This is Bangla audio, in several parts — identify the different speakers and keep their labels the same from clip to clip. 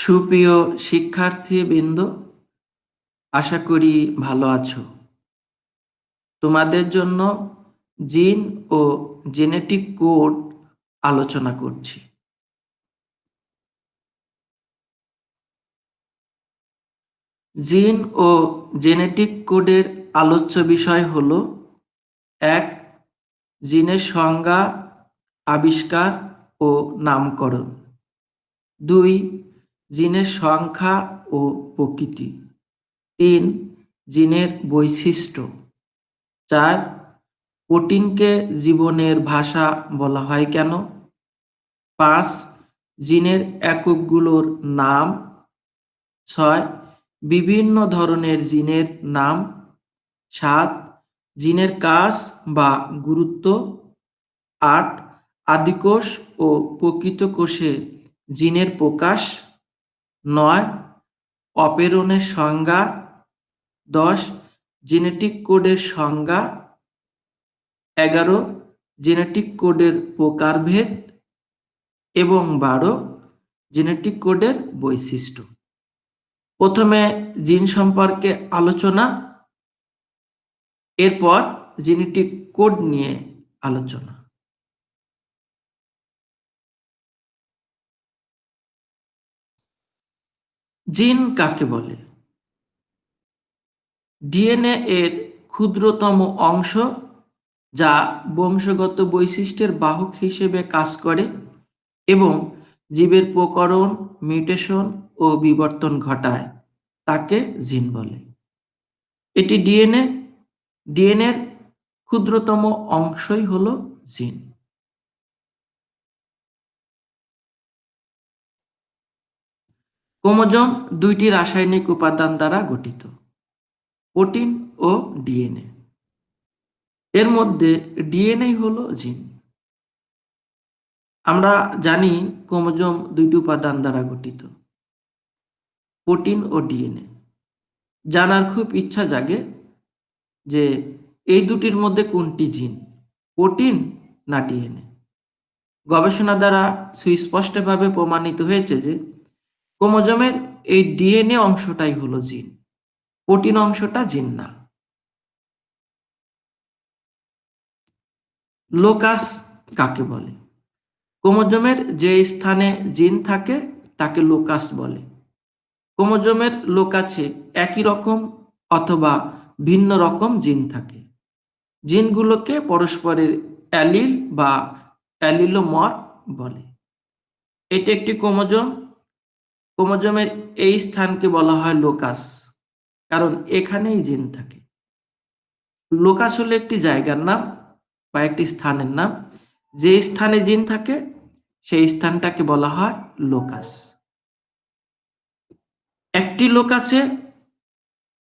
Speaker 1: সুপ্রিয় শিক্ষার্থীবৃন্দ, আশা করি ভালো আছো। তোমাদের জন্য জিন ও জেনেটিক কোড আলোচনা করছি। জিন ও জেনেটিক কোডের আলোচ্য বিষয় হলো: 1. জিনের সংজ্ঞা, আবিষ্কার ও নামকরণ। 2. জিনের সংখ্যা ও প্রকৃতি। 3. জিনের বৈশিষ্ট্য। 4. প্রোটিনকে জীবনের ভাষা বলা হয় কেন? 5. জিনের এককগুলোর নাম। 6. বিভিন্ন ধরনের জিনের নাম। 7. জিনের কাজ বা গুরুত্ব। 8. আদিকোষ ও প্রকৃত কোষে জিনের প্রকাশ। 9. অপেরণের সংজ্ঞা। 10. জেনেটিক কোডের সংজ্ঞা। 11. জেনেটিক কোডের প্রকারভেদ এবং 12. জেনেটিক কোডের বৈশিষ্ট্য। প্রথমে জিন সম্পর্কে আলোচনা, এরপর জেনেটিক কোড নিয়ে আলোচনা। জিন কাকে বলে? ডিএনএ এর ক্ষুদ্রতম অংশ, যা বংশগত বৈশিষ্ট্যের বাহক হিসেবে কাজ করে এবং জীবের প্রকরণ, মিউটেশন ও বিবর্তন ঘটায়, তাকে জিন বলে। এটি ডিএনএর ক্ষুদ্রতম অংশই হলো জিন। ক্রোমোজোম দুইটি রাসায়নিক উপাদান দ্বারা গঠিত: প্রোটিন ও ডিএনএ। এর মধ্যে ডিএনএ হলো জিন। আমরা জানি ক্রোমোজোম দুইটি উপাদান দ্বারা গঠিত, প্রোটিন ও ডিএনএ। জানার খুব ইচ্ছা জাগে যে এই দুটির মধ্যে কোনটি জিন, প্রোটিন না ডিএনএ? গবেষণা দ্বারা সুস্পষ্টভাবে প্রমাণিত হয়েছে যে ক্রোমোজোমের এই ডিএনএ অংশটাই হলো জিন, প্রোটিন অংশটা জিন না। লোকাস কাকে বলে? ক্রোমোজোমের যে স্থানে জিন থাকে তাকে লোকাস বলে। ক্রোমোজোমের লোকাসে একই রকম অথবা ভিন্ন রকম জিন থাকে। জিনগুলোকে পরস্পরের অ্যালিল বা অ্যালিলোমর্ফ বলে। এটি একটি ক্রোমোজোম। ক্রোমোজোমের এই স্থানকে বলা হয় লোকাস, কারণ এখানেই জিন থাকে। লোকাস হলো একটি জায়গার নাম বা একটি স্থানের নাম। যে স্থানে জিন থাকে সেই স্থানটাকে বলা হয় লোকাস। একটি লোকাসে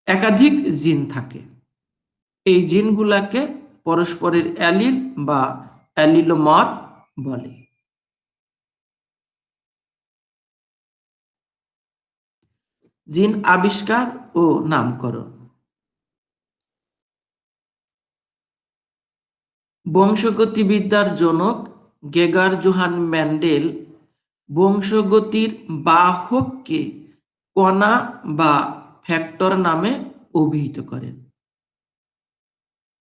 Speaker 1: একাধিক জিন থাকে। এই জিনগুলাকে পরস্পরের অ্যালিল বা অ্যালিলোমর্ফ বলে। জিন আবিষ্কার ও নামকরণ। বংশগতিবিদ্যার জনক গেগার জোহান মেন্ডেল বংশগতির বাহককে কণা বা ফ্যাক্টর নামে অভিহিত করেন।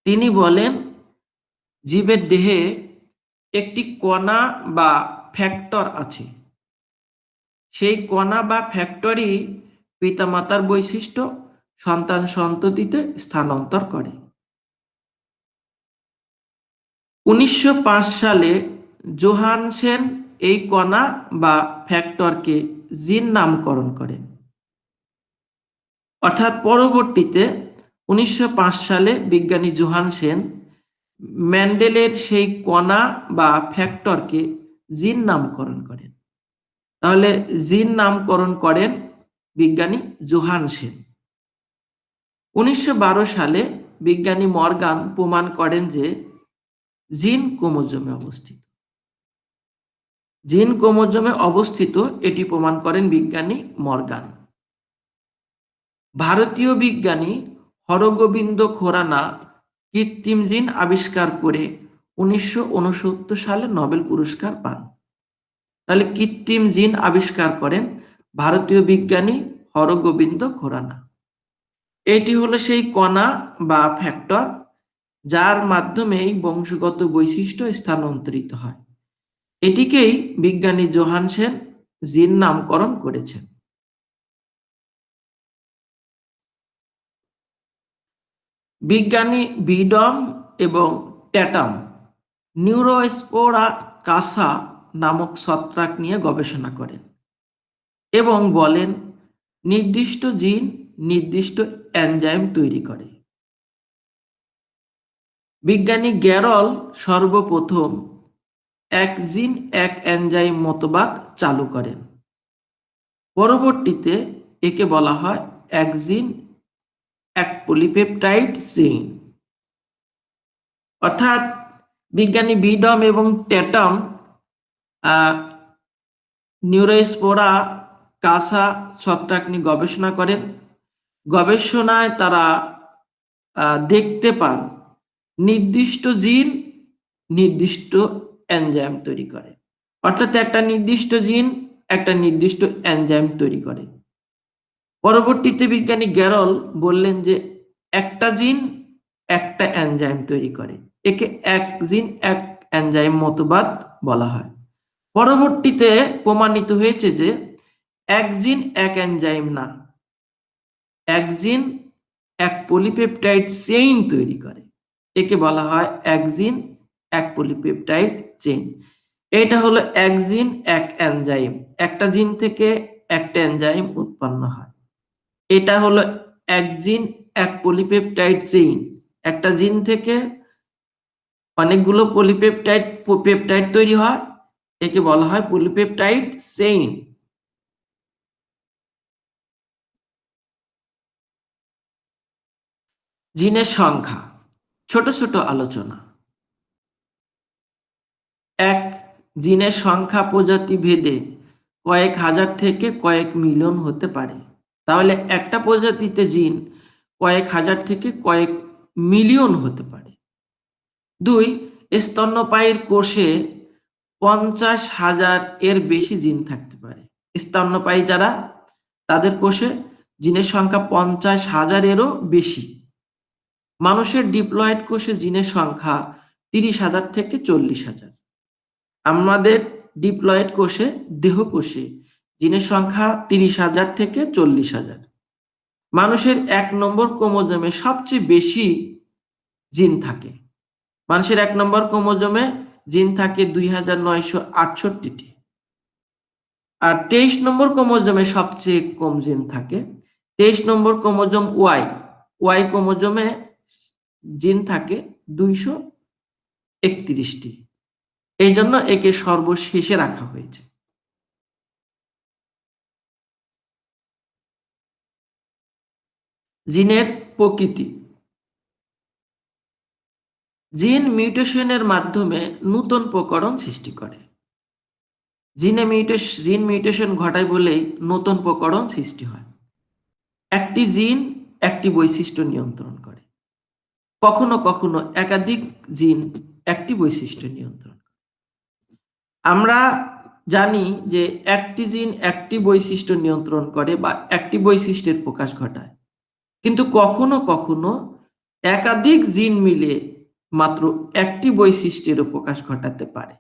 Speaker 1: তিনি বলেন, জীবের দেহে একটি কণা বা ফ্যাক্টর আছে। সেই কণা বা ফ্যাক্টরই পিতামাতার বৈশিষ্ট্য সন্তান সন্ততিতে স্থানান্তর করে। 1905 সালে জোহানসেন এই কণা বা ফ্যাক্টরকে জিন নামকরণ করেন। অর্থাৎ পরবর্তীতে 1905 সালে বিজ্ঞানী জোহানসেন মেন্ডেলের সেই কণা বা ফ্যাক্টরকে জিন নামকরণ করেন। তাহলে জিন নামকরণ করেন বিজ্ঞানী জোহানসেন। 1912 সালে বিজ্ঞানী মর্গান প্রমাণ করেন যে জিন ক্রোমোজোমে অবস্থিত। জিন ক্রোমোজোমে অবস্থিত এটি প্রমাণ করেন বিজ্ঞানী মর্গান। ভারতীয় বিজ্ঞানী হরগোবিন্দ খোরানা কৃত্রিম জিন আবিষ্কার করে 1969 সালে নোবেল পুরস্কার পান। তাহলে কৃত্রিম জিন আবিষ্কার করেন ভারতীয় বিজ্ঞানী হরগোবিন্দ খুরানা। এটি হলো সেই কণা বা ফ্যাক্টর যার মাধ্যমে এই বংশগত বৈশিষ্ট্য স্থানান্তরিত হয়। এটিকেই বিজ্ঞানী জোহানসেন জিন নামকরণ করেছেন। বিজ্ঞানী বিডম এবং ট্যাটাম নিউরোস্পোরা কাসা নামক ছত্রাক নিয়ে গবেষণা করেন এবং বলেন নির্দিষ্ট জিন নির্দিষ্ট এনজাইম তৈরি করে। বিজ্ঞানী গ্যারল সর্বপ্রথম এক জিন এক এনজাইম মতবাদ চালু করেন। পরবর্তীতে একে বলা হয় এক জিন এক পলিপেপটাইড চেইন। অর্থাৎ বিজ্ঞানী বিডম এবং ট্যাটাম নিউরোস্পোরা কাসা ছত্রাক নিয়ে গবেষণা করেন। গবেষণায় তারা দেখতে পান নির্দিষ্ট জিন নির্দিষ্ট এনজাইম তৈরি করে। অর্থাৎ একটা নির্দিষ্ট জিন একটা নির্দিষ্ট এনজাইম তৈরি করে। পরবর্তীতে বিজ্ঞানী গ্যারল বললেন যে একটা জিন একটা এনজাইম তৈরি করে, একে এক জিন এক এনজাইম মতবাদ বলা হয়। পরবর্তীতে প্রমাণিত হয়েছে যে এক জিন এক এনজাইম না, এক জিন এক পলিপেপটাইড চেইন তৈরি করে, একে বলা হয় এক জিন এক পলিপেপটাইড চেইন। এটা হলো এক জিন এক এনজাইম, একটা জিন থেকে একটা এনজাইম উৎপন্ন হয়। এটা হলো এক জিন এক পলিপেপটাইড চেইন, একটা জিন থেকে অনেকগুলো পেপটাইড তৈরি হয়, একে বলা হয় পলিপেপটাইড চেইন। জিনের সংখ্যা, ছোট ছোট আলোচনা। এক, জিনের সংখ্যা প্রজাতি ভেদে কয়েক হাজার থেকে কয়েক মিলিয়ন হতে পারে। তাহলে একটা প্রজাতিতে জিন কয়েক হাজার থেকে কয়েক মিলিয়ন হতে পারে। দুই, স্তন্যপায়ীর কোষে 50,000 এর বেশি জিন থাকতে পারে। স্তন্যপায়ী যারা, তাদের কোষে জিনের সংখ্যা 50,000 এরও বেশি। মানুষের ডিপ্লয়েড কোষে জিনের সংখ্যা 30,000 থেকে 40,000। আমাদের ডিপ্লয়েড কোষে, দেহকোষে জিনের সংখ্যা 30,000 থেকে 40,000। মানুষের 1 নম্বর ক্রোমোজোমে সবচেয়ে বেশি জিন থাকে। মানুষের 1 নম্বর ক্রোমোজোমে জিন থাকে 2968টি। আর 23 নম্বর ক্রোমোজোমে সবচেয়ে কম জিন থাকে। 23 নম্বর ক্রোমোজোম ওয়াই ক্রোমোজোমে জিন থাকে 231টি। এই জন্য একে সর্বশেষে রাখা হয়েছে। জিনের প্রকৃতি। জিন মিউটেশনের মাধ্যমে নতুন প্রকরণ সৃষ্টি করে। জিন মিউটেশন ঘটায় বলেই নতুন প্রকরণ সৃষ্টি হয়। একটি জিন একটি বৈশিষ্ট্য নিয়ন্ত্রণ করে। কখনো কখনো একাধিক জিন একটি বৈশিষ্ট্য নিয়ন্ত্রণ করে। আমরা জানি যে একটি জিন একটি বৈশিষ্ট্য নিয়ন্ত্রণ করে বা একটি বৈশিষ্ট্যের প্রকাশ ঘটায়, কিন্তু কখনো কখনো একাধিক জিন মিলে মাত্র একটি বৈশিষ্ট্যেরও প্রকাশ ঘটাতে পারে।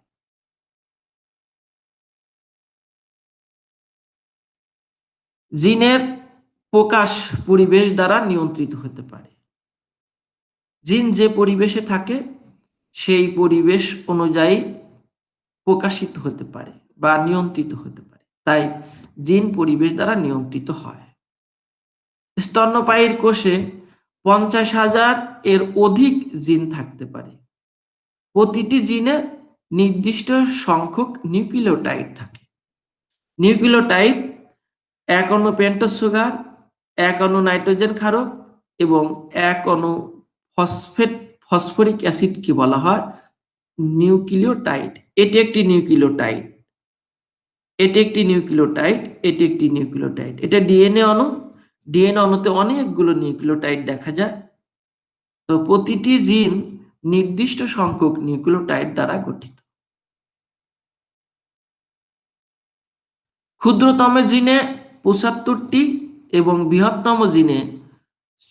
Speaker 1: জিনের প্রকাশ পরিবেশ দ্বারা নিয়ন্ত্রিত হতে পারে। জিন যে পরিবেশে থাকে সেই পরিবেশ অনুযায়ী প্রকাশিত হতে পারে বা নিয়ন্ত্রিত হতে পারে, তাই জিন পরিবেশ দ্বারা নিয়ন্ত্রিত হয়। স্তন্যপায়ীর কোষে 50,000 এর অধিক জিন থাকতে পারে। প্রতিটি জিনে নির্দিষ্ট সংখ্যক নিউক্লিওটাইড থাকে। নিউক্লিওটাইড 1 অণু পেন্টোজ সুগার, 1 অণু নাইট্রোজেন ক্ষারক এবং 1 অণু ফসফরিক অ্যাসিডকে বলা হয় নিউক্লিওটাইড। এটি একটি নিউক্লিওটাইড, এটি একটি নিউক্লিওটাইড, এটি একটি নিউক্লিওটাইড। এটা ডিএনএ অণু। ডিএনএ অণুতে অনেকগুলো নিউক্লিওটাইড দেখা যায়। তো প্রতিটি জিন নির্দিষ্ট সংখ্যক নিউক্লিওটাইড দ্বারা গঠিত। ক্ষুদ্রতম জিনে 75টি এবং বৃহত্তম জিনে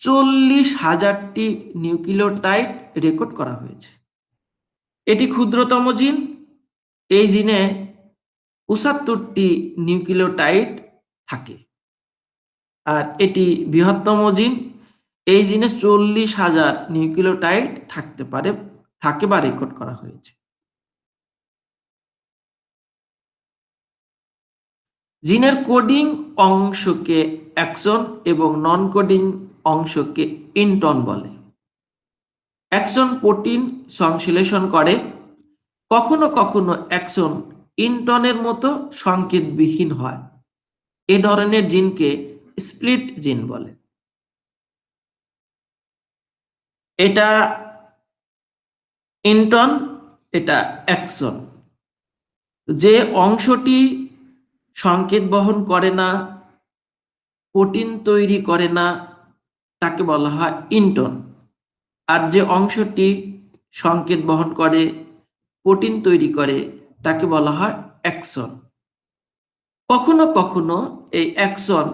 Speaker 1: 40,000টি নিউক্লিওটাইড রেকর্ড করা হয়েছে। এটি ক্ষুদ্রতম জিন। এই জিনে 75টি নিউক্লিওটাইড থাকে। আর এটি বৃহত্তম জিন। এই জিনে 40,000 নিউক্লিওটাইড থাকে বা রেকর্ড করা হয়েছে। জিনের কোডিং অংশকে অ্যাক্সন এবং নন কোডিং অংশকে ইন্ট্রন বলে। অ্যাক্সন প্রোটিন সংশ্লেষণ করে। কখনো কখনো অ্যাক্সন ইন্ট্রনের মতো সংকেতবিহীন হয়। এ ধরনের জিনকে স্প্লিট জিন বলে। এটা ইন্ট্রন, এটা অ্যাক্সন। যে অংশটি সংকেত বহন করে না, প্রোটিন তৈরি করে না, তাকে বলা হয় ইন্ট্রন। আর যে অংশটি সংকেত বহন করে, প্রোটিন তৈরি করে, তাকে বলা হয় অ্যাক্সন। কখনো কখনো এই অ্যাক্সন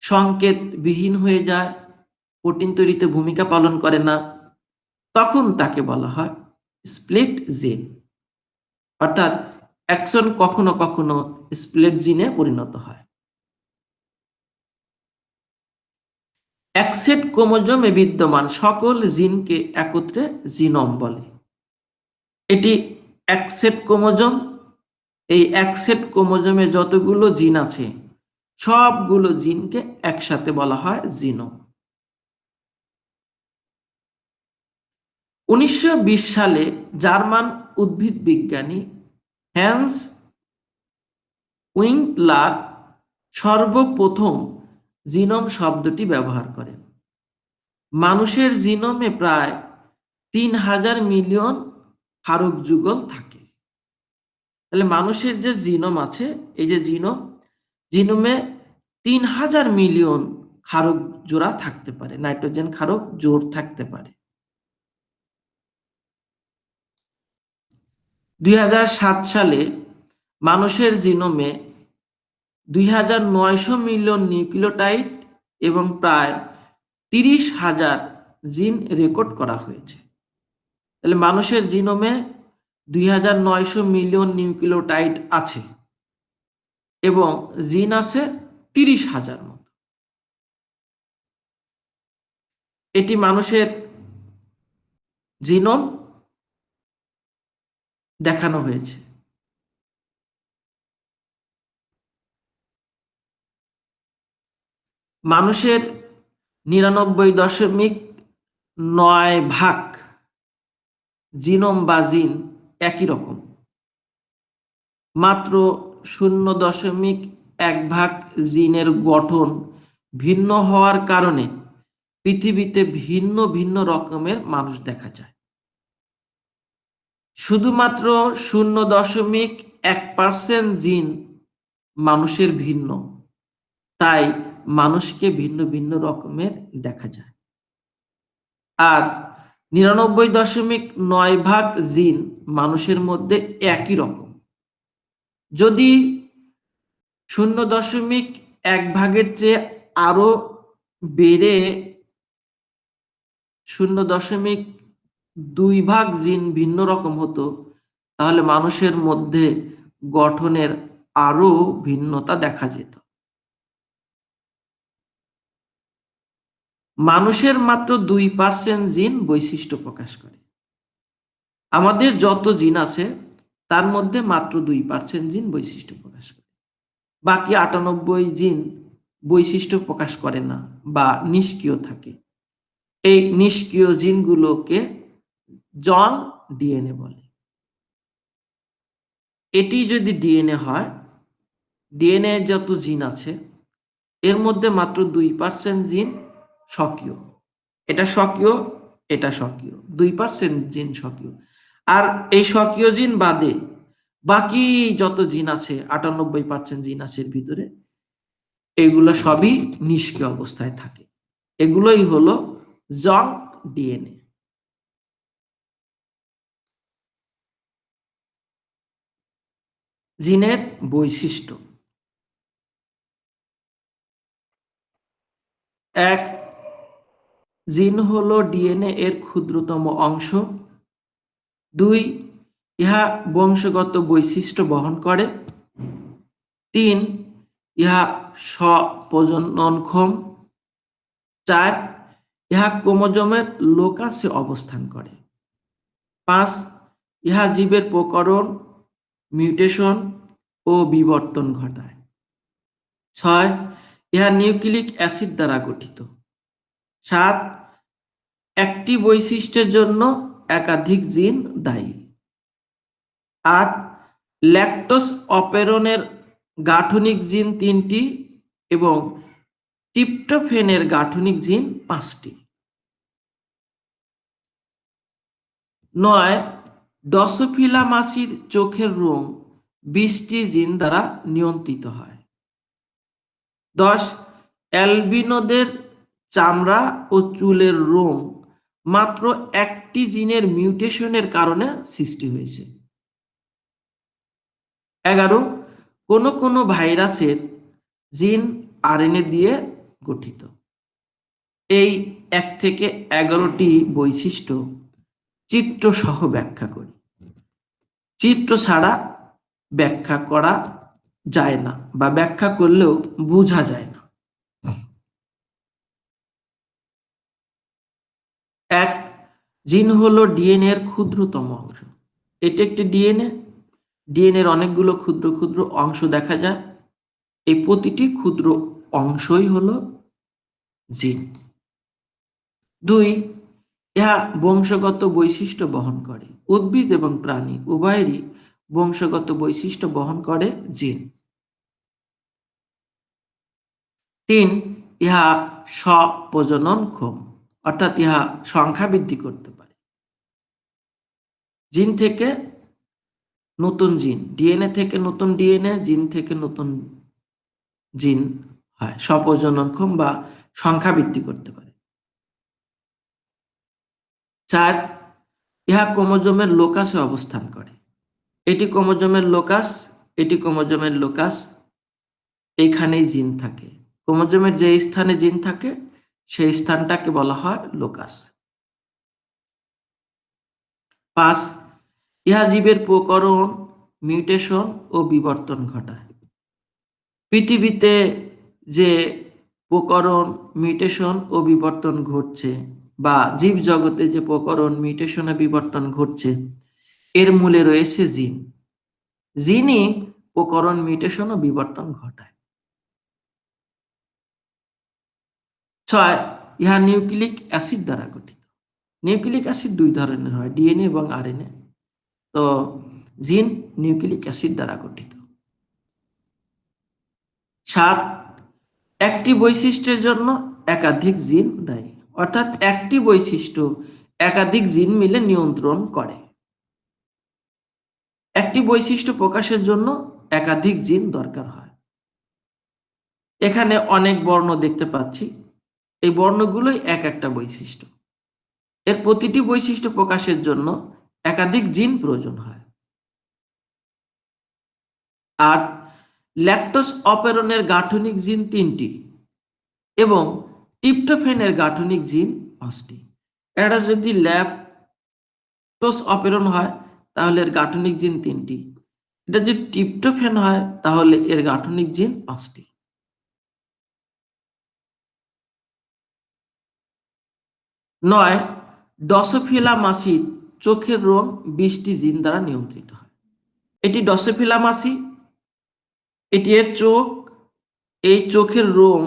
Speaker 1: সংকেতবিহীন হয়ে যায়, প্রোটিন তৈরিতে ভূমিকা পালন করে না, তখন তাকে বলা হয় স্প্লিট জিন। অর্থাৎ অ্যাক্সন কখনো কখনো স্প্লিট জিনে পরিণত হয়। এক সেট ক্রোমোজোমে বিদ্যমান সকল জিনকে একত্রে জিনোম বলে। এটি এক সেট ক্রোমোজোম। এই এক সেট ক্রোমোজোমে যতগুলো জিন আছে, সবগুলো জিনকে একসাথে বলা হয় জিনোম। 1920 সালে জার্মান উদ্ভিদ বিজ্ঞানী হ্যান্স উইঙ্কলার সর্বপ্রথম জিনোম শব্দটি ব্যবহার করেন। মানুষের জিনোমে প্রায় 3,000 মিলিয়ন ক্ষারক যুগল থাকে। তাহলে মানুষের যে জিনোম আছে, এই যে জিনোমে 3,000 মিলিয়ন ক্ষারক জোড়া থাকতে পারে, নাইট্রোজেন ক্ষারক জোড় থাকতে পারে। 2007 সালে মানুষের জিনোমে 2,900 মিলিয়ন নিউক্লিওটাইড এবং প্রায় 30,000 জিন রেকর্ড করা হয়েছে। তাহলে মানুষের জিনোমে 2,900 মিলিয়ন নিউক্লিওটাইড আছে এবং জিন আছে 30,000 মতো। এটি মানুষের জিনোম দেখানো হয়েছে। মানুষের 99.9% জিনোম বা জিন একই রকম। মাত্র 0.1% জিনের গঠন ভিন্ন হওয়ার কারণে পৃথিবীতে ভিন্ন ভিন্ন রকমের মানুষ দেখা যায়। শুধুমাত্র 0.1% জিন মানুষের ভিন্ন, তাই মানুষকে ভিন্ন ভিন্ন রকমের দেখা যায়। আর 99.9% জিন মানুষের মধ্যে একই রকম। যদি 0.1% চেয়ে আরো বেড়ে 0.2% জিন ভিন্ন রকম হতো, তাহলে মানুষের মধ্যে গঠনের আরো ভিন্নতা দেখা যেত। মানুষের মাত্র 2% জিন বৈশিষ্ট্য প্রকাশ করে। আমাদের যত জিন আছে তার মধ্যে মাত্র 2% জিন বৈশিষ্ট্য প্রকাশ করে। বাকি 98 জিন বৈশিষ্ট্য প্রকাশ করে না বা নিষ্ক্রিয় থাকে। এই নিষ্ক্রিয় জিনগুলোকে জং ডিএনএ বলে। এটি যদি ডিএনএ হয়, ডিএনএ যত জিন আছে এর মধ্যে মাত্র 2% জিন সক্রিয়। এটা সক্রিয়, এটা সক্রিয়, 2% জিন সক্রিয়। আর এই সক্রিয় জিন বাদে বাকি যত জিন আছে, 98% জিন আছে এর ভিতরে, এগুলো সবই নিষ্ক্রিয় অবস্থায় থাকে। এগুলোই হলো জং ডিএনএ। জিনের বৈশিষ্ট্য। এক, জিন হলো ডিএনএ এর ক্ষুদ্রতম অংশ। 2, ইহা বংশগত বৈশিষ্ট্য বহন করে। 3, ইহা স্বপ্রজননক্ষম। 4, ইহা ক্রোমোজোমের লোকাসে অবস্থান করে। 5, ইহা জীবের প্রকরণ, মিউটেশন ও বিবর্তন ঘটায়। 6, ইহা নিউক্লিক অ্যাসিড দ্বারা গঠিত। 7, একটি বৈশিষ্ট্যের জন্য একাধিক জিন দায়ী। 8, ল্যাকটোজ অপেরণের গাঠনিক জিন 3টি এবং ট্রিপ্টোফেনের গাঠনিক জিন 5টি। 9, ড্রসোফিলা মাছির চোখের রং 20টি জিন দ্বারা নিয়ন্ত্রিত হয়। 10, অ্যালবিনোদের চামড়া ও চুলের রং মাত্র একটি জিনের মিউটেশনের কারণে সৃষ্টি হয়েছে। 11, কোনো ভাইরাসের জিন আরএনএ দিয়ে গঠিত। এই 1 থেকে 11টি বৈশিষ্ট্য চিত্র সহ ব্যাখ্যা করি। চিত্র ছাড়া ব্যাখ্যা করা যায় না বা ব্যাখ্যা করলেও বোঝা যায় না। 1, জিন হলো ডিএনএ এর ক্ষুদ্রতম অংশ। এটি একটি ডিএনএর অনেকগুলো ক্ষুদ্র ক্ষুদ্র অংশ দেখা যায়। এই প্রতিটি ক্ষুদ্র অংশই হলো জিন। 2, ইহা বংশগত বৈশিষ্ট্য বহন করে। উদ্ভিদ এবং প্রাণী উভয়েরই বংশগত বৈশিষ্ট্য বহন করে জিন। 3, ইহা স্বপ্রজননক্ষম, অর্থাৎ ইহা সংখ্যা বৃদ্ধি করতে পারে। জিন থেকে নতুন জিন, ডিএনএ থেকে নতুন ডিএনএ, জিন থেকে নতুন জিন হয়, স্বপ্রজননক্ষম বা সংখ্যা বৃদ্ধি করতে পারে। 4, ইহা ক্রোমোজোমের লোকাসে অবস্থান করে। এটি ক্রোমোজোমের লোকাস, এটি ক্রোমোজোমের লোকাস, এইখানেই জিন থাকে। ক্রোমোজোমের যে স্থানে জিন থাকে সেই স্থানটাকে বলা হয় লোকাস। 5, ইহা জীবের প্রকরণ, মিউটেশন ও বিবর্তন ঘটায়। পৃথিবীতে যে প্রকরণ, মিউটেশন ও বিবর্তন ঘটছে বা জীব জগতে যে প্রকরণ, মিউটেশন ও বিবর্তন ঘটছে এর মূলে রয়েছে জিন। জিনই প্রকরণ, মিউটেশন ও বিবর্তন ঘটায়। 6, ইহা নিউক্লিক অ্যাসিড দ্বারা গঠিত। নিউক্লিক অ্যাসিড 2 ধরনের হয়, ডিএনএ এবং আরএনএ। তো জিন নিউক্লিক অ্যাসিড দ্বারা গঠিত। 7, একটি বৈশিষ্ট্যের জন্য একাধিক জিন দায়ী, অর্থাৎ একটি বৈশিষ্ট্য একাধিক জিন মিলে নিয়ন্ত্রণ করে। একটি বৈশিষ্ট্য প্রকাশের জন্য একাধিক জিন দরকার হয়। এখানে অনেক বর্ণ দেখতে পাচ্ছি, এই বর্ণগুলোই এক একটা বৈশিষ্ট্য। এর প্রতিটি বৈশিষ্ট্য প্রকাশের জন্য একাধিক জিন প্রয়োজন হয়। 8, ল্যাকটোজ অপেরণের গাঠনিক জিন 3টি এবং ট্রিপ্টোফেনের গাঠনিক জিন 5টি। এটা যদি ল্যাকটোজ অপেরণ হয় তাহলে এর গাঠনিক জিন 3টি, এটা যদি ট্রিপ্টোফেন হয় তাহলে এর গাঠনিক জিন 5টি। 9, ড্রসোফিলা মাছির চোখের রং 20টি জিন দ্বারা নিয়ন্ত্রিত হয়। এটি ড্রসোফিলা মাছি, এটি এর চোখ, এই চোখের রং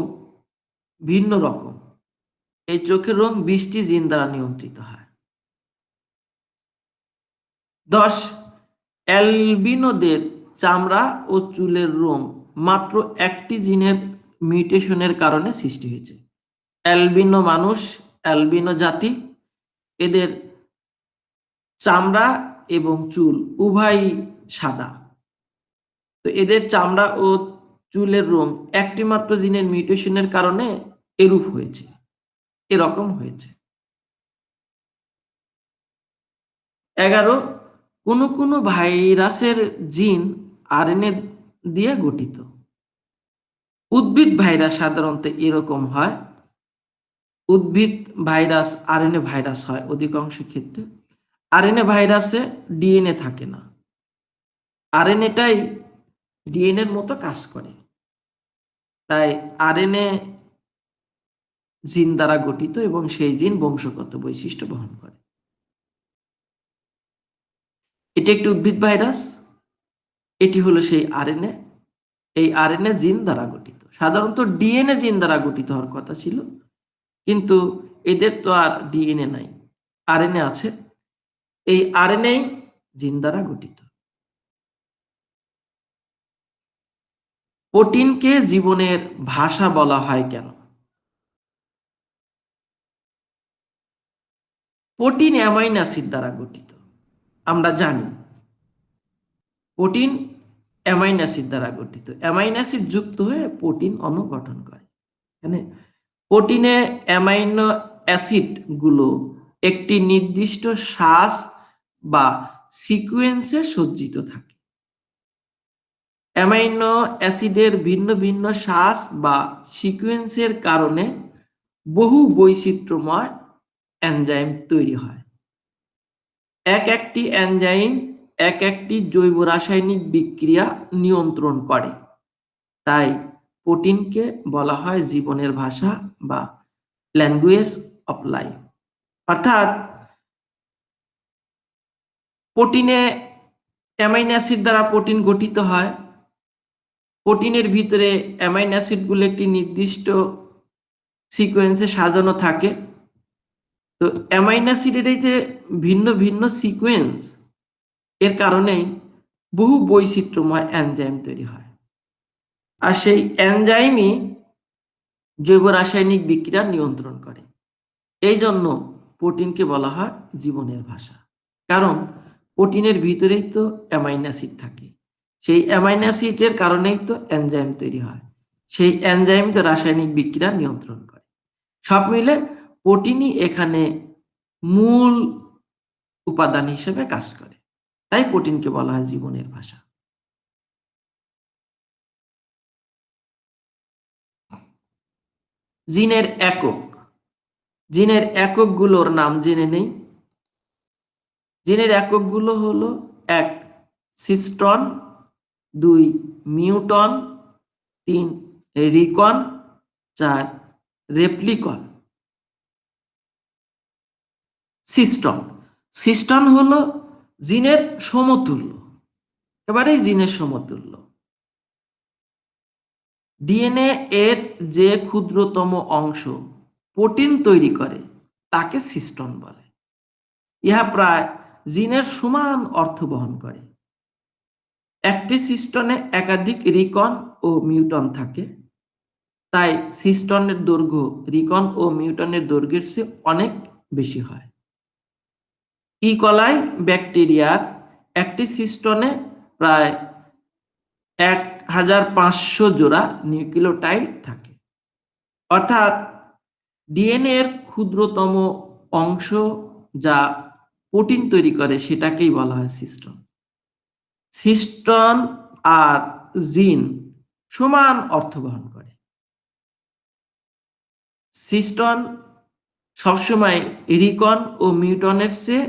Speaker 1: ভিন্ন রকম। এই চোখের রং 20টি জিন দ্বারা নিয়ন্ত্রিত হয়। 10, অ্যালবিনোদের চামড়া ও চুলের রং মাত্র একটি জিনের মিউটেশনের কারণে সৃষ্টি হয়েছে। অ্যালবিনো মানুষ, অ্যালবিনো জাতি, এদের চামড়া এবং চুল উভয়ই সাদা। তো এদের চামড়া ও চুলের রং একটি মাত্র জিনের মিউটেশনের কারণে এরূপ হয়েছে, এরকম হয়েছে। 11, কোনো ভাইরাসের জিন আরএনএ দিয়ে গঠিত। উদ্ভিদ ভাইরাস সাধারণত এরকম হয়, উদ্ভিদ ভাইরাস আরএনএ ভাইরাস হয় অধিকাংশ ক্ষেত্রে। আরএনএ ভাইরাসে ডিএনএ থাকে না, আরএনএটাই ডিএনএর মতো কাজ করে। তাই আরএনএ জিন দ্বারা গঠিত এবং সেই জিন বংশগত বৈশিষ্ট্য বহন করে। এটি একটি উদ্ভিদ ভাইরাস, এটি হলো সেই আরএনএ। এই আরএনএ জিন দ্বারা গঠিত। সাধারণত ডিএনএ জিন দ্বারা গঠিত হওয়ার কথা ছিল, কিন্তু এদের তো আর ডিএনএ নাই, আরএনএ আছে। এই আরএনএ জিন দ্বারা গঠিত। প্রোটিনকে জীবনের ভাষা বলা হয় কেন? প্রোটিন অ্যামাইনো অ্যাসিড দ্বারা গঠিত। আমরা জানি প্রোটিন অ্যামাইনো অ্যাসিড দ্বারা গঠিত। অ্যামাইনো অ্যাসিড যুক্ত হয়ে প্রোটিন অণু গঠন করে। এখানে প্রোটিনে অ্যামাইনো অ্যাসিডগুলো একটি নির্দিষ্ট শ্বাস বা সিকোয়েন্সে সজ্জিত থাকে। অ্যামাইনো অ্যাসিডের ভিন্ন ভিন্ন শ্বাস বা সিকোয়েন্সের কারণে বহু বৈচিত্র্যময় এনজাইম তৈরি হয়। এক একটি এনজাইম এক একটি জৈব রাসায়নিক বিক্রিয়া নিয়ন্ত্রণ করে। তাই প্রোটিনকে বলা হয় জীবনের ভাষা বা ল্যাঙ্গুয়েজ অফ লাইফ। অর্থাৎ প্রোটিনে অ্যামাইনো অ্যাসিড দ্বারা প্রোটিন গঠিত হয়। প্রোটিনের ভিতরে অ্যামাইনো অ্যাসিডগুলো একটি নির্দিষ্ট সিকোয়েন্সে সাজানো থাকে। তো অ্যামাইনো অ্যাসিডের এই যে ভিন্ন ভিন্ন সিকোয়েন্স, এর কারণেই বহু বৈচিত্র্যময় এনজাইম তৈরি হয়। আর সেই এনজাইমই জৈব রাসায়নিক বিক্রিয়া নিয়ন্ত্রণ করে। এই জন্য প্রোটিনকে বলা হয় জীবনের ভাষা। কারণ প্রোটিনের ভিতরেই তো অ্যামাইনো অ্যাসিড থাকে, সেই অ্যামাইনো অ্যাসিডের কারণেই তো এনজাইম তৈরি হয়, সেই এনজাইম তো রাসায়নিক বিক্রিয়া নিয়ন্ত্রণ করে। সব মিলে প্রোটিনই এখানে মূল উপাদান হিসেবে কাজ করে। তাই প্রোটিনকে বলা হয় জীবনের ভাষা। জিনের একক, জিনের এককগুলোর নাম জেনে নেই। জিনের এককগুলো হলো 1 সিস্টন, 2 মিউটন, 3 রিকন, 4 রেপ্লিকন। সিস্টন, সিস্টন হলো জিনের সমতুল্য, এবারেই জিনের সমতুল্য। ডিএনএ এর যে ক্ষুদ্রতম অংশ প্রোটিন তৈরি করে তাকে সিস্টন বলে। ইহা প্রায় জিনের সমান অর্থ বহন করে। একটি সিস্টনে একাধিক রিকন ও মিউটন থাকে, তাই সিস্টনের দৈর্ঘ্য রিকন ও মিউটনের দৈর্ঘ্যের চেয়ে অনেক বেশি হয়। ইকলাই ব্যাকটেরিয়ার একটি সিস্টনে প্রায় 1500 জোড়া নিউক্লিওটাইড থাকে। অর্থাৎ ডিএনএ এর ক্ষুদ্রতম অংশ যা প্রোটিন তৈরি করে সেটাকেই বলা হয় সিস্টন। সিস্টন আর জিন সমান অর্থ বহন করে। সিস্টন সবসময় রিকন ও মিউটনের চেয়ে